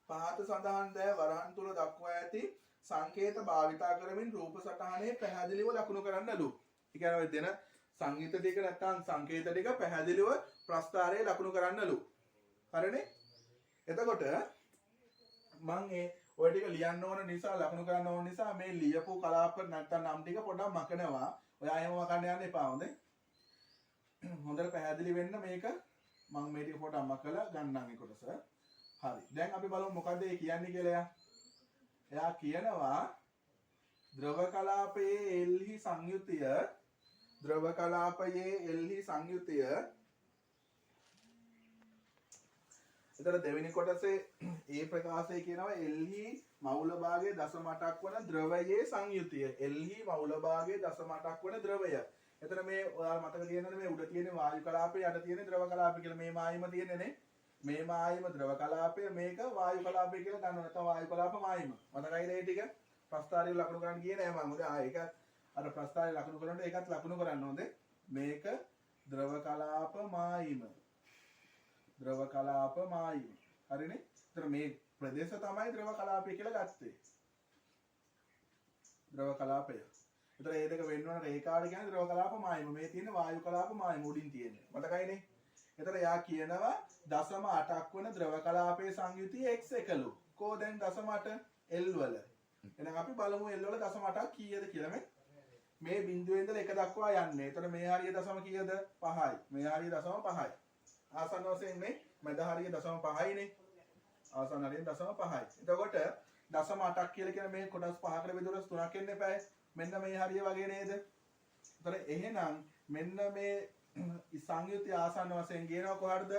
පහත සඳහන් දෑ වරහන් තුල දක්වා ඇති සංකේත භාවිතා කරමින් රූප සටහනේ පැහැදිලිව ලකුණු කරන්නලු. ඒ කියන්නේ දෙන සංගීත ටික නැත්නම් සංකේත ටික පැහැදිලිව ප්‍රස්ථාරයේ ලකුණු කරන්නලු. හරිනේ? එතකොට මම ඔය ටික ලියන්න ඕන නිසා ලකුණු කරන්න ඕන නිසා මේ ලියපු කලාප නැත්නම් නම් ටික පොඩ්ඩක් මකනවා. ඔයා එහෙම මකන්න යන්න එපා හොඳේ. හොඳට පැහැදිලි වෙන්න මේක මම මේ ටික පොඩ්ඩක් මකලා ගන්නම් ඒ කොටස. හරි. දැන් අපි බලමු මොකද්ද ඒ කියන්නේ කියලා. එයා කියනවා ද්‍රව කලාපයේ L හි සංයුතිය එතන දෙවෙනි කොටසේ ඒ ප්‍රකාශය කියනවා L හි මවුල භාගයේ 0.8ක් වන ද්‍රවයේ සංයුතිය. L හි මවුල භාගයේ 0.8ක් වන ද්‍රවය. එතන මේ ඔයාලා මතක තියෙනවනේ මේ උඩ තියෙන වායු කලාපය යට තියෙන ද්‍රව කලාපය කියලා මේ මායිම තියෙන්නේ නේ. මේ මායිම ද්‍රව කලාපය මේක වායු කලාපය කියලා ගන්නවා නැත්නම් වායු කලාප මායිම. මතකයිද ඒ ටික? ප්‍රස්ථාරයේ ලකුණු කරන්න ගියේ නෑ මම. හොඳ ඒක අර ප්‍රස්ථාරයේ ලකුණු කරනකොට ඒකත් ලකුණු කරන්න හොඳේ. මේක ද්‍රව කලාප මායිම. ද්‍රව කලාප මායිම. හරිනේ? ඒතර මේ ප්‍රදේශ තමයි ද්‍රව කලාපය කියලා ගත්තේ. ද්‍රව කලාපය. ඒතර මේ දෙක වෙන්න ඕන රේඛාවට කියන්නේ ද්‍රව කලාප මායිම. මේ තියෙන වායු කලාප මායිම උඩින් තියෙන්නේ. මතකයිනේ? ඒතර යා කියනවා 0.8ක් වන ද්‍රව කලාපයේ සංයුතිය x1ලු. කො දැන් 0.8 L වල. එහෙනම් අපි බලමු L වල 0.8ක් කීයද කියලා මේ බිඳුවේ ඉඳලා 1 දක්වා යන්නේ. ඒතර මේ හරිය දශම කීයද? 5යි. මේ හරිය දශම 5යි. ආසන්න වශයෙන් මේ මැද හරිය දශම 5යිනේ. ආසන්න හරිය දශම 5යි. එතකොට 0.8ක් කියලා කියන මේ කොටස් 5කට බෙදුවොත් 3ක් එන්න එපායි. මෙන්න මේ හරිය වගේ නේද? ඒතර එහෙනම් මෙන්න මේ සංයුතිය ආසන්න වශයෙන් ගේනවා කොහටද?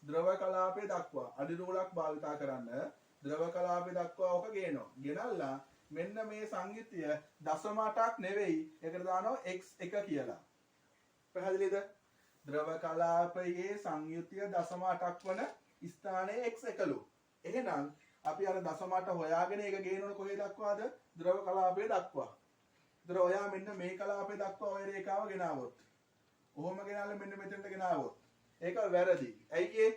ද්‍රව කලාපය දක්වා. අඩි රූලක් භාවිතා කරන්න ද්‍රව කලාපය දක්වා ඔක ගේනවා. ගෙනල්ලා මෙන්න මේ සංයුතිය 0.8ක් නෙවෙයි. ඒකට දානවා x1 කියලා. පැහැදිලිද? ද්‍රව කලාපයේ සංයුතිය 0.8ක් වන ස්ථානයේ x1ලු. එහෙනම් අපි අර 0.8 හොයාගෙන ඒක ගේනවනේ කොහේ දක්වාද? ද්‍රව කලාපය දක්වා. ඒතර ඔයා මෙන්න මේ කලාපය දක්වා ඔය රේඛාව ගෙනාවොත්. ඔහොම ගෙනාලා මෙන්න මෙතෙන්ට ගෙනාවොත්. ඒක වැරදි. ඇයි ඒ?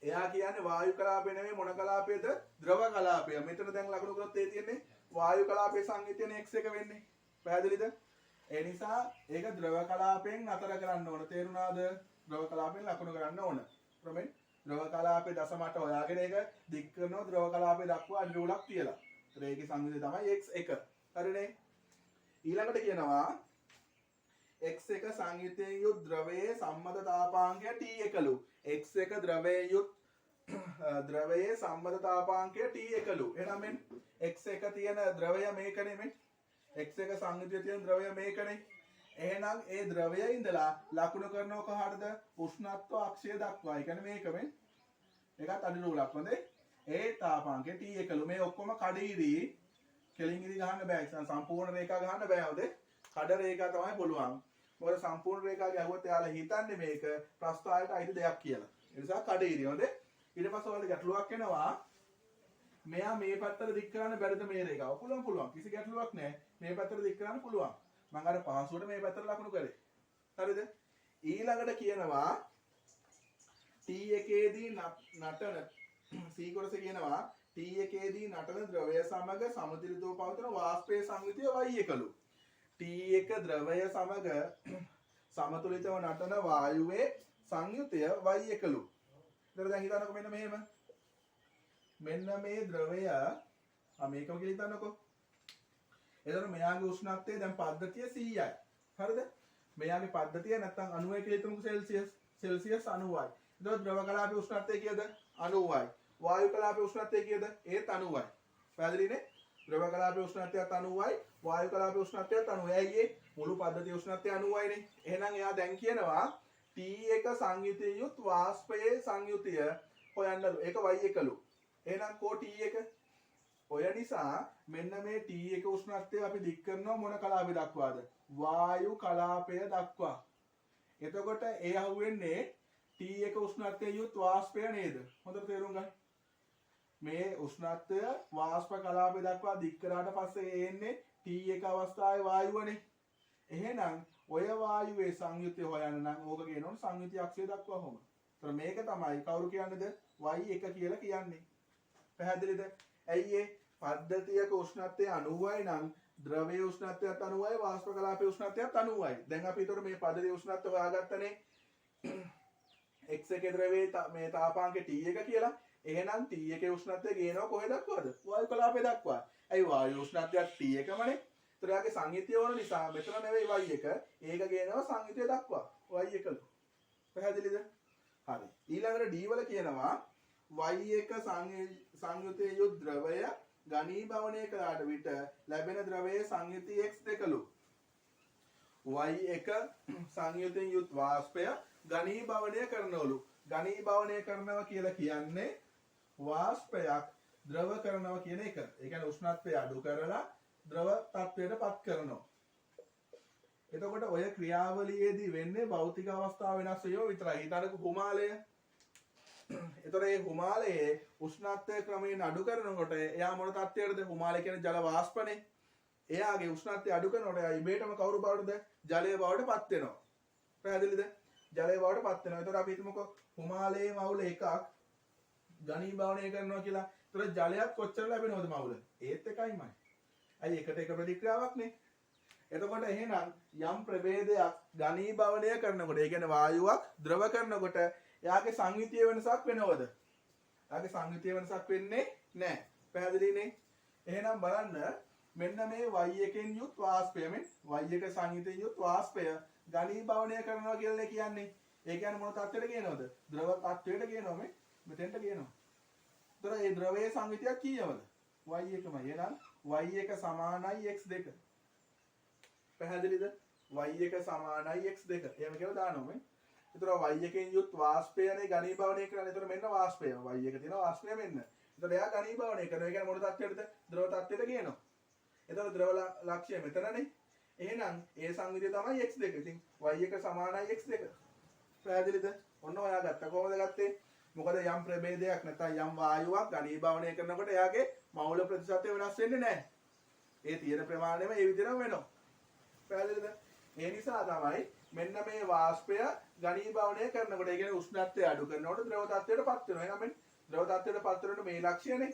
එයා කියන්නේ වායු කලාපය නෙමෙයි මොන කලාපයද? ද්‍රව කලාපය. මෙතන දැන් ලකුණු කරොත් ඒ තියෙන්නේ වායු කලාපයේ සංයුතියනේ x1 වෙන්නේ. පැහැදිලිද? ඒ නිසා ඒක ද්‍රව කලාපයෙන් නතර කරන්න ඕන. තේරුණාද? ද්‍රව කලාපයෙන් ලකුණු කරන්න ඕන. ප්‍රමෙන් ද්‍රව කලාපයේ 0.8 හොයාගෙන ඒක දික් කරනවා ද්‍රව කලාපය දක්වා අඩි රූලක් තියලා. ඒතර ඒකේ සංයුතිය තමයි x1. හරිනේ? ඊළඟට කියනවා x1 සංයුතියෙන් යුත් ද්‍රවයේ සම්මත තාපාංකය T1ලු. x1 ද්‍රවයේ යුත් ද්‍රවයේ සම්මත තාපාංකය T1ලු. එහෙනම් මෙන්න x1 තියෙන ද්‍රවය මේකනේ මෙන්න. x1 සංයුතියේ තියෙන ද්‍රවය මේකනේ. එහෙනම් ඒ ද්‍රවයේ ඉඳලා ලකුණු කරනව කොහටද? උෂ්ණත්ව අක්ෂය දක්වා. ඒ කියන්නේ මේක මෙන්න. ඒකත් අඩි රූලක් හොඳේ. ඒ තාපාංකය T1ලු. මේ ඔක්කොම කඩිරි කෙලින් ඉරි ගහන්න බෑ. සම්පූර්ණ රේඛා ගහන්න බෑ හොඳේ. කඩ රේඛා තමයි පුළුවන්. මොකද සම්පූර්ණ රේඛා ගැහුවොත් එයාලා හිතන්නේ මේක ප්‍රස්ථාරයට අයිති දෙයක් කියලා. ඒ නිසා කඩ ඉරි හොඳේ. ඊට පස්සේ ඔයාලට ගැටලුවක් එනවා. මෙයා මේ පැත්තට දික් කරන්න බැරිද මේ රේඛාව? පුළුවන්. කිසි ගැටලුවක් නැහැ. මේ පැත්තට දික් කරන්න පුළුවන්. මම අර පහසුවට මේ පැත්තට ලකුණු කරේ. හරිද? ඊළඟට කියනවා T1 දී නටන C කොටස කියනවා T1 දී නටන ද්‍රවය සමග සමතුලිතව පවතින වාෂ්පයේ සංයුතිය y1ලු. T1 ද්‍රවය සමග සමතුලිතව නටන වායුවේ සංයුතිය y1ලු. ඒතර දැන් හිතන්නකො මෙන්න මෙහෙම. මෙන්න මේ ද්‍රවය මේකම කියලා හිතන්නකො. එතකොට මෙයාගේ උෂ්ණත්වය දැන් පද්ධතිය 100යි. හරිද? මෙයාගේ පද්ධතිය නැත්තම් 90 කියලා හිතමුකෝ සෙල්සියස්. සෙල්සියස් 90යි. එතකොට ද්‍රව කලාපයේ උෂ්ණත්වය කීයද? 90යි. වායු කලාපයේ උෂ්ණත්වය කීයද? ඒත් 90යි. පැහැදිලිනේ? ද්‍රව කලාපයේ උෂ්ණත්වයත් 90යි. වායු කලාපයේ උෂ්ණත්වයත් 90යි. ඇයි ඒ? මුළු පද්ධතියේ උෂ්ණත්වය 90යිනේ. එහෙනම් එයා දැන් කියනවා T1 සංයුතිය යුත් වාෂ්පයේ සංයුතිය හොයන්නලු. ඒක y1ලු. එහෙනම් කෝ T1? ඔය නිසා මෙන්න මේ T1 උෂ්ණත්වය අපි දික් කරනවා මොන කලාපය දක්වාද? වායු කලාපය දක්වා. එතකොට ඒ අහුවෙන්නේ T1 උෂ්ණත්වයේ යුත් වාෂ්පය නේද? හොඳට තේරුම් ගන්න. මේ උෂ්ණත්වය වාෂ්ප කලාපය දක්වා දික් කරාට පස්සේ එන්නේ T1 අවස්ථාවේ වායුවනේ. එහෙනම් ඔය වායුවේ සංයුතිය හොයන්න නම් ඕක කියනොත් සංයුතිය අක්ෂය දක්වා හොම. ඒතර මේක තමයි කවුරු කියන්නේද? y1 කියලා කියන්නේ. පැහැදිලිද? ඇයි ඒ පද්ධතියක උෂ්ණත්වය 90යි නම් ද්‍රවයේ උෂ්ණත්වයත් 90යි වාෂ්ප කලාපයේ උෂ්ණත්වයත් 90යි. දැන් අපි ඒතර මේ පද්ධතියේ උෂ්ණත්වය හොයාගත්තනේ. x1 ද්‍රවයේ මේ තාපාංකය T1 කියලා. එහෙනම් T1 උෂ්ණත්වය ගේනවා කොහෙ දක්වාද? වායු කලාපය දක්වා. ඇයි වායු උෂ්ණත්වයක් T1මනේ. ඒතර යාගේ සංයුතිය වන නිසා මෙතන නෙවෙයි y1. ඒක ගේනවා සංයුතිය දක්වා. y1. පැහැදිලිද? හරි. ඊළඟට D වල කියනවා y1 සංයුතිය යුත් ද්‍රවය ඝනීභවනය කළාට විට ලැබෙන ද්‍රවයේ සංයුතිය x2ලු. y1 සංයුතිය යුත් වාෂ්පය ඝනීභවනය කරනවලු. ඝනීභවනය කරනවා කියලා කියන්නේ වාෂ්පයක් ද්‍රව කරනවා කියන එක. ඒ කියන්නේ උෂ්ණත්වය අඩු කරලා ද්‍රව තත්වයට පත් කරනවා. එතකොට ඔය ක්‍රියාවලියේදී වෙන්නේ භෞතික අවස්ථාව වෙනස් වෙයෝ විතරයි. ඊටරක කුමාලය එතකොට මේ හිමාලයේ උෂ්ණත්වය ක්‍රමයෙන් අඩු කරනකොට එයා මොන තත්ත්වයකටද? හිමාලය කියන්නේ ජල වාෂ්පනේ. එයාගේ උෂ්ණත්වය අඩු කරනකොට එයා ඉබේටම කවුරු බවටද? ජලය බවට පත් වෙනවා. පැහැදිලිද? ජලය බවට පත් වෙනවා. එතකොට අපි හිතමුකෝ හිමාලයේ මවුල එකක් ඝනීභවණය කරනවා කියලා. එතකොට ජලයක් කොච්චර ලැබෙනවද මවුල? ඒත් එකයිමයි. අයි එකට එක ප්‍රතික්‍රියාවක් නේ. එතකොට එහෙනම් යම් ප්‍රභේදයක් ඝනීභවණය කරනකොට, ඒ කියන්නේ වායුවක් ද්‍රව කරනකොට එයාගේ සංයුතිය වෙනසක් වෙනවද? එයාගේ සංයුතිය වෙනසක් වෙන්නේ නැහැ. පැහැදිලිනේ? එහෙනම් බලන්න මෙන්න මේ y1 යුත් වාෂ්පය මෙන් y1 සංයුතිය යුත් වාෂ්පය ඝනීභවණය කරනවා කියලා කියන්නේ. ඒ කියන්නේ මොන තත්ත්වයට කියනවද? ද්‍රව තත්ත්වයට කියනවා මේ. මෙතෙන්ට කියනවා. ඒතර මේ ද්‍රවයේ සංයුතියක් කීයවද? y1මයි. එහෙනම් y1 සමානයි x2. පැහැදිලිද? y1 සමානයි x2. එහෙම කියලා දානවා මේ. ඒතර y1 යුත් වාෂ්පයනේ ඝනීභවණය කරන්නේ. ඒතර මෙන්න වාෂ්පය. y1 තියෙන වාෂ්පය මෙන්න. ඒතර එයා ඝනීභවණය කරනවා. ඒ කියන්නේ මොන තත්ත්වයටද? ද්‍රව තත්ත්වයට කියනවා. ඒතර ද්‍රව ලක්ෂ්‍ය මෙතනනේ. එහෙනම් ඒ සංයුතිය තමයි x2. ඉතින් y1 සමානයි x2. පැහැදිලිද? ඔන්න ඔයා ගත්තා. කොහොමද ගත්තේ? මොකද යම් ප්‍රභේදයක් නැත්නම් යම් වායුවක් ඝනීභවණය කරනකොට එයාගේ මවුල ප්‍රතිශතය වෙනස් වෙන්නේ නැහැ. ඒ තියෙන ප්‍රමාණයම ඒ විදිහටම වෙනවා. පැහැදිලිද? ඒ නිසා තමයි මෙන්න මේ වාෂ්පය ඝනීභවණය කරනකොට, ඒ කියන්නේ උෂ්ණත්වය අඩු කරනකොට ද්‍රව තත්ත්වයටපත් වෙනවා. එහෙනම් ද්‍රව තත්ත්වයටපත් වෙනකොට මේ ලක්ෂණනේ.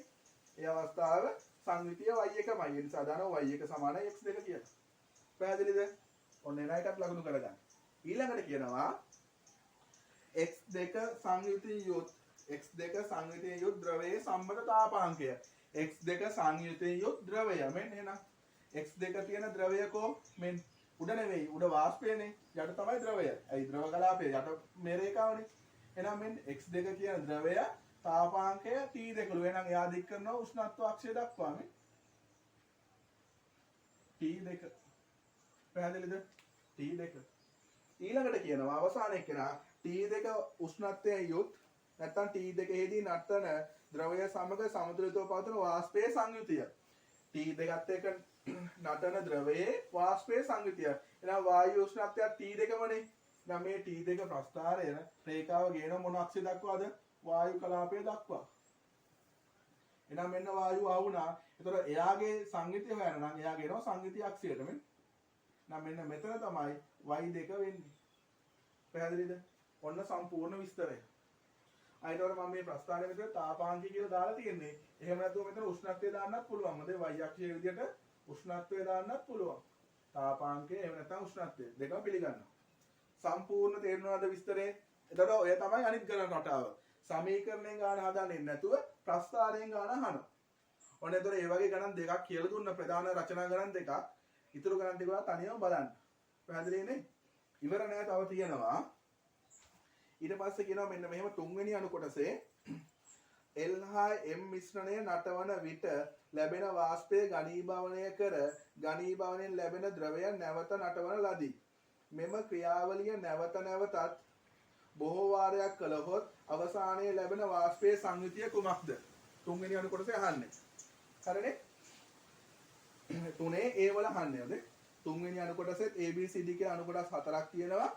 ඒ අවස්ථාව සංයුතිය y1මයි. ඒ නිසා දානවා y1 සමානයි x2 කියලා. පැහැදිලිද? ඔන්න එන එකත් ලකුණු කරගන්න. ඊළඟට කියනවා x2 සංයුතිය යුත් ද්‍රවයේ සම්බන්ධ තාපාංකය. x2 සංයුතිය යුත් ද්‍රවය මෙන්න එහෙනම් x2 තියෙන ද්‍රවයකෝ මෙන් උඩ නෙවෙයි, උඩ වාෂ්පයනේ, යට තමයි ද්‍රවය. ඇයි ද්‍රව කලාපයේ යට මේ රේඛාවනේ. එහෙනම් මෙන්න x2 කියන ද්‍රවය තාපාංකය T2 ලු. එහෙනම් එයා දික් කරනවා උෂ්ණත්ව අක්ෂය දක්වා මේ T2. පැහැදිලිද? T2. ඊළඟට කියනවා අවසාන එක්කෙනා T2 උෂ්ණත්වයේ යුත් නැත්නම් T2 ෙහිදී නටන ද්‍රවය සමග සමතුලිතව පවතින වාෂ්පයේ සංයුතිය. T2ත් එක්ක නටන ද්‍රවයේ වාෂ්පයේ සංයුතිය. එහෙනම් වායු උෂ්ණත්වය T2මනේ. දැන් මේ T2 ප්‍රස්ථාරය රේඛාව ගේන මොන අක්ෂය දක්වාද? වායු කලාපය දක්වා. එහෙනම් මෙන්න වායුව ආවුණා. ඒතර එයාගේ සංයුතිය හොයන්න නම් එයා ගේනවා සංයුතිය අක්ෂයට මෙන්න. නම් මෙන්න මෙතන තමයි y2 වෙන්නේ. පැහැදිලිද? ඔන්න සම්පූර්ණ විස්තරය. අයිතවර මම මේ ප්‍රස්ථාරයේ මෙතන තාපාංකය කියලා දාලා තියෙන්නේ. එහෙම නැතුව මෙතන උෂ්ණත්වය දාන්නත් පුළුවන්. මොකද y අක්ෂයේ විදිහට උෂ්ණත්වය දාන්නත් පුළුවන්. තාපාංකය එහෙම නැත්නම් උෂ්ණත්වය දෙකම පිළිගන්නවා. සම්පූර්ණ තේරෙනවද විස්තරේ? එතකොට ඔය තමයි අනිත් ගණන රටාව. සමීකරණයෙන් ගාන හදන්නේ නැතුව ප්‍රස්ථාරයෙන් ගාන අහනවා. ඔන්න එතකොට මේ වගේ ගණන් දෙකක් කියලා දුන්න ප්‍රධාන රචනා ගණන් දෙකක්. ඊටු ගණන් ටික ඔයා තනියම බලන්න. පැහැදිලිනේ? ඉවර නෑ, තව තියෙනවා. ඊට පස්සේ කියනවා මෙන්න මෙහෙම තුන්වෙනි අණු කොටසේ L හා M මිශ්‍රණය නටවන විට ලැබෙන වාෂ්පය ඝනීභවණය කර ඝනීභවණයෙන් ලැබෙන ද්‍රවය නැවත නටවන ලදී. මෙම ක්‍රියාවලිය නැවත නැවතත් බොහෝ වාරයක් කළහොත් අවසානයේ ලැබෙන වාෂ්පයේ සංයුතිය කුමක්ද? තුන්වෙනි අණු කොටසේ අහන්නේ. හරිනේ? තුනේ A වල අහන්නේ නේද? තුන්වෙනි අණු කොටසෙත් A B C D කියලා අණු කොටස් හතරක් තියෙනවා.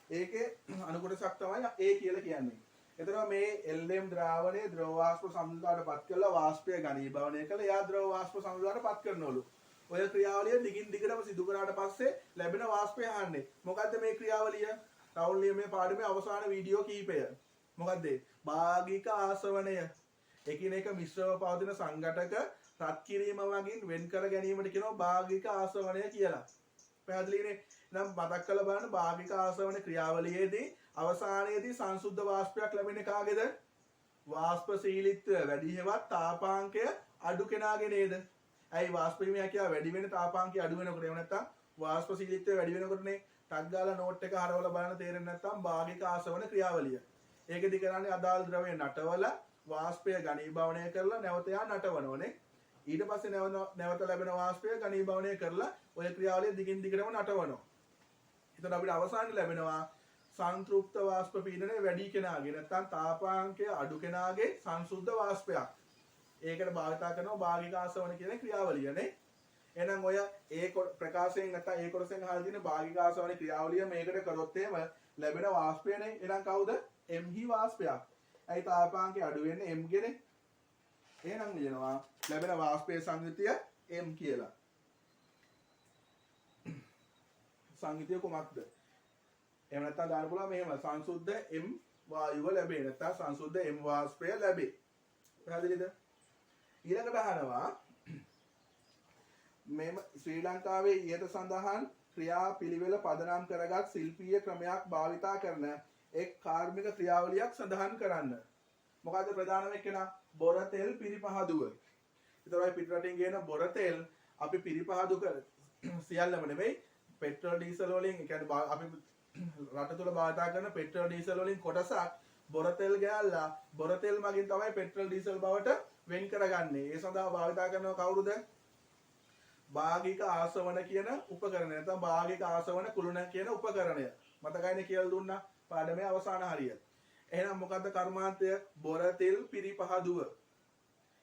ඒකේ අණු කොටසක් තමයි A කියලා කියන්නේ. එතකොට මේ LM ද්‍රාවණයේ ද්‍රව වාෂ්ප සම්මුතියටපත් කළා වාෂ්පය ඝනීභවණය කළා. එයා ද්‍රව වාෂ්ප සම්මුතියටපත් කරනවලු. ඔය ක්‍රියාවලිය දිගින් දිගටම සිදු කරාට පස්සේ ලැබෙන වාෂ්පය අහන්නේ. මොකද්ද මේ ක්‍රියාවලිය? රවුල් නියමයේ පාඩමේ අවසාන වීඩියෝ කීපය. මොකද්ද? භාගික ආසවණය. එකිනෙක මිශ්‍රව පවතින සංඝටක රත් කිරීම වගින් වෙන් කර ගැනීමට කියනවා භාගික ආසවණය කියලා. පැහැදිලිනේ? නම් මතක් කරලා බලන්න භාගික ආසවන ක්‍රියාවලියේදී අවසානයේදී සංසුද්ධ වාෂ්පයක් ලැබෙන්නේ කාගේද? වාෂ්පශීලීත්වය වැඩි හෙවත් තාපාංකය අඩු කෙනාගේ නේද? ඇයි වාෂ්පීමේ හැකියාව වැඩි වෙන තාපාංකය අඩු වෙනකොට එහෙම නැත්නම් වාෂ්පශීලීත්වය වැඩි වෙනකොටනේ ටක් ගාලා නෝට් එක හරවලා බලන්න තේරෙන්නේ නැත්නම් භාගික ආසවන ක්‍රියාවලිය. ඒකෙදි කරන්නේ අදාළ ද්‍රවය නටවල වාෂ්පය ඝනීභවණය කරලා නැවත යා නටවනෝනේ. ඊට පස්සේ නැවත ලැබෙන වාෂ්පය ඝනීභවණය කරලා ඔය ක්‍රියාවලිය දිගින් දිගටම නටවනවා. එතකොට අපිට අවසානයේ ලැබෙනවා සංතෘප්ත වාෂ්ප පීඩනය වැඩි කෙනාගේ නැත්නම් තාපාංකය අඩු කෙනාගේ සංසුද්ධ වාෂ්පයක්. ඒකට භාවිතා කරනවා භාගික ආසවන කියන ක්‍රියාවලියනේ. එහෙනම් ඔය ඒ ප්‍රකාශයෙන් නැත්නම් ඒ කොටසෙන් අහලා තියෙන භාගික ආසවන ක්‍රියාවලිය මේකට කරොත් එහෙම ලැබෙන වාෂ්පයනේ. එහෙනම් කවුද? M හි වාෂ්පයක්. ඇයි තාපාංකය අඩු වෙන්නේ m ගෙනේ. එහෙනම් ලියනවා ලැබෙන වාෂ්පයේ සංයුතිය m කියලා. සංයුතිය කොමක්ද? එහෙම නැත්නම් දාන්න පුළුවන් මෙහෙම සංසුද්ධ m වායුව ලැබේ. නැත්නම් සංසුද්ධ m වාෂ්පය ලැබේ. පැහැදිලිද? ඊළඟට අහනවා මෙම ශ්‍රී ලංකාවේ ඊට සඳහන් ක්‍රියාපිළිවෙල පදනම් කරගත් ශිල්පීය ක්‍රමයක් භාවිතා කරන එක් කාර්මික ක්‍රියාවලියක් සඳහන් කරන්න. මොකද්ද ප්‍රධානම එකන? බොර තෙල් පිරිපහදුව. ඒතරයි පිටරටින් ගේන බොර තෙල් අපි පිරිපහදු කර සියල්ලම නෙමෙයි පෙට්‍රල් ඩීසල් වලින් ඒ කියන්නේ අපි රට තුල භාවිතා කරන පෙට්‍රල් ඩීසල් වලින් කොටසක් බොර තෙල් ගෑල්ලා බොර තෙල් මගින් තමයි පෙට්‍රල් ඩීසල් බවට වෙන් කරගන්නේ. ඒ සඳහා භාවිතා කරනව කවුරුද? භාගික ආසවන කියන උපකරණය. නැත්නම් භාගික ආසවන කුළුණ කියන උපකරණය. මතකයිනේ කියලා දුන්නා පාඩමේ අවසාන හරිය. එහෙනම් මොකද්ද කර්මාන්තය? බොර තෙල් පිරිපහදුව.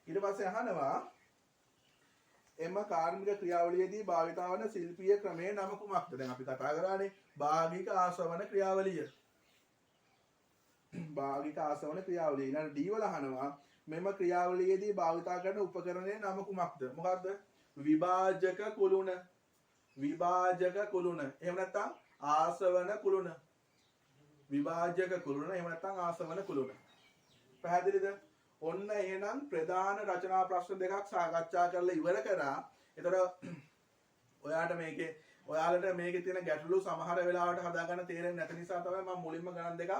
ඊට පස්සේ අහනවා එම කාර්මික ක්‍රියාවලියේදී භාවිතා වන ශිල්පීය ක්‍රමයේ නම කුමක්ද? දැන් අපි කතා කරානේ භාගික ආසවන ක්‍රියාවලිය. භාගික ආසවන ක්‍රියාවලිය. ඊළඟ ඩී වල අහනවා මෙම ක්‍රියාවලියේදී භාවිතා කරන උපකරණයේ නම කුමක්ද? මොකද්ද? විභාජක කුළුණ. විභාජක කුළුණ. එහෙම නැත්නම් ආසවන කුළුණ. විභාජක කුළුණ. එහෙම නැත්නම් ආසවන කුළුණ. පැහැදිලිද? ඔන්න එහෙනම් ප්‍රධාන රචනා ප්‍රශ්න දෙකක් සාකච්ඡා කරලා ඉවර කරා. ඒතර ඔයාලට මේකේ තියෙන ගැටලු සමහර වෙලාවට හදාගන්න තේරෙන්නේ නැති නිසා තමයි මම මුලින්ම ගණන් දෙකක්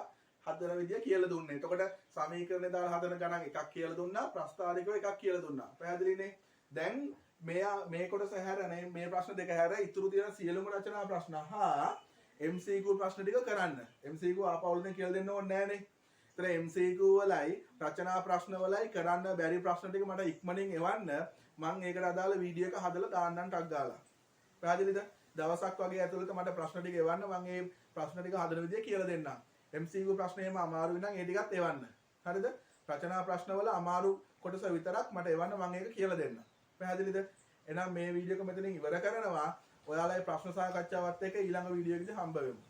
හදන විදිය කියලා දුන්නේ. එතකොට සමීකරණය දාලා හදන ගණන් එකක් කියලා දුන්නා, ප්‍රස්තාවිකව එකක් කියලා දුන්නා. පැහැදිලිනේ? දැන් මේ කොටස හැරනේ මේ ප්‍රශ්න දෙක හැර ඉතුරු තියෙන සියලුම රචනා ප්‍රශ්න හා MCQ ප්‍රශ්න ටික කරන්න. MCQ ආපහුලෙන් කියලා දෙන්න ඕනේ නෑනේ. ඒතර MCQ වලයි රචනා ප්‍රශ්න වලයි කරන්න බැරි ප්‍රශ්න ටික මට ඉක්මනින් එවන්න මම ඒකට අදාළ වීඩියෝ එක හදලා දාන්නම් ටක් ගාලා. පැහැදිලිද? දවසක් වගේ ඇතුළත මට ප්‍රශ්න ටික එවන්න මම මේ ප්‍රශ්න ටික හදන විදිය කියලා දෙන්නම්. MCQ ප්‍රශ්න එහෙම අමාරු නම් ඒ ටිකත් එවන්න. හරිද? රචනා ප්‍රශ්න වල අමාරු කොටස විතරක් මට එවන්න මම ඒක කියලා දෙන්නම්. පැහැදිලිද? එහෙනම් මේ වීඩියෝ එක මෙතනින් ඉවර කරනවා. ඔයාලගේ ප්‍රශ්න සාකච්ඡාවත් එක්ක ඊළඟ වීඩියෝ එකේදී හම්බ වෙමු.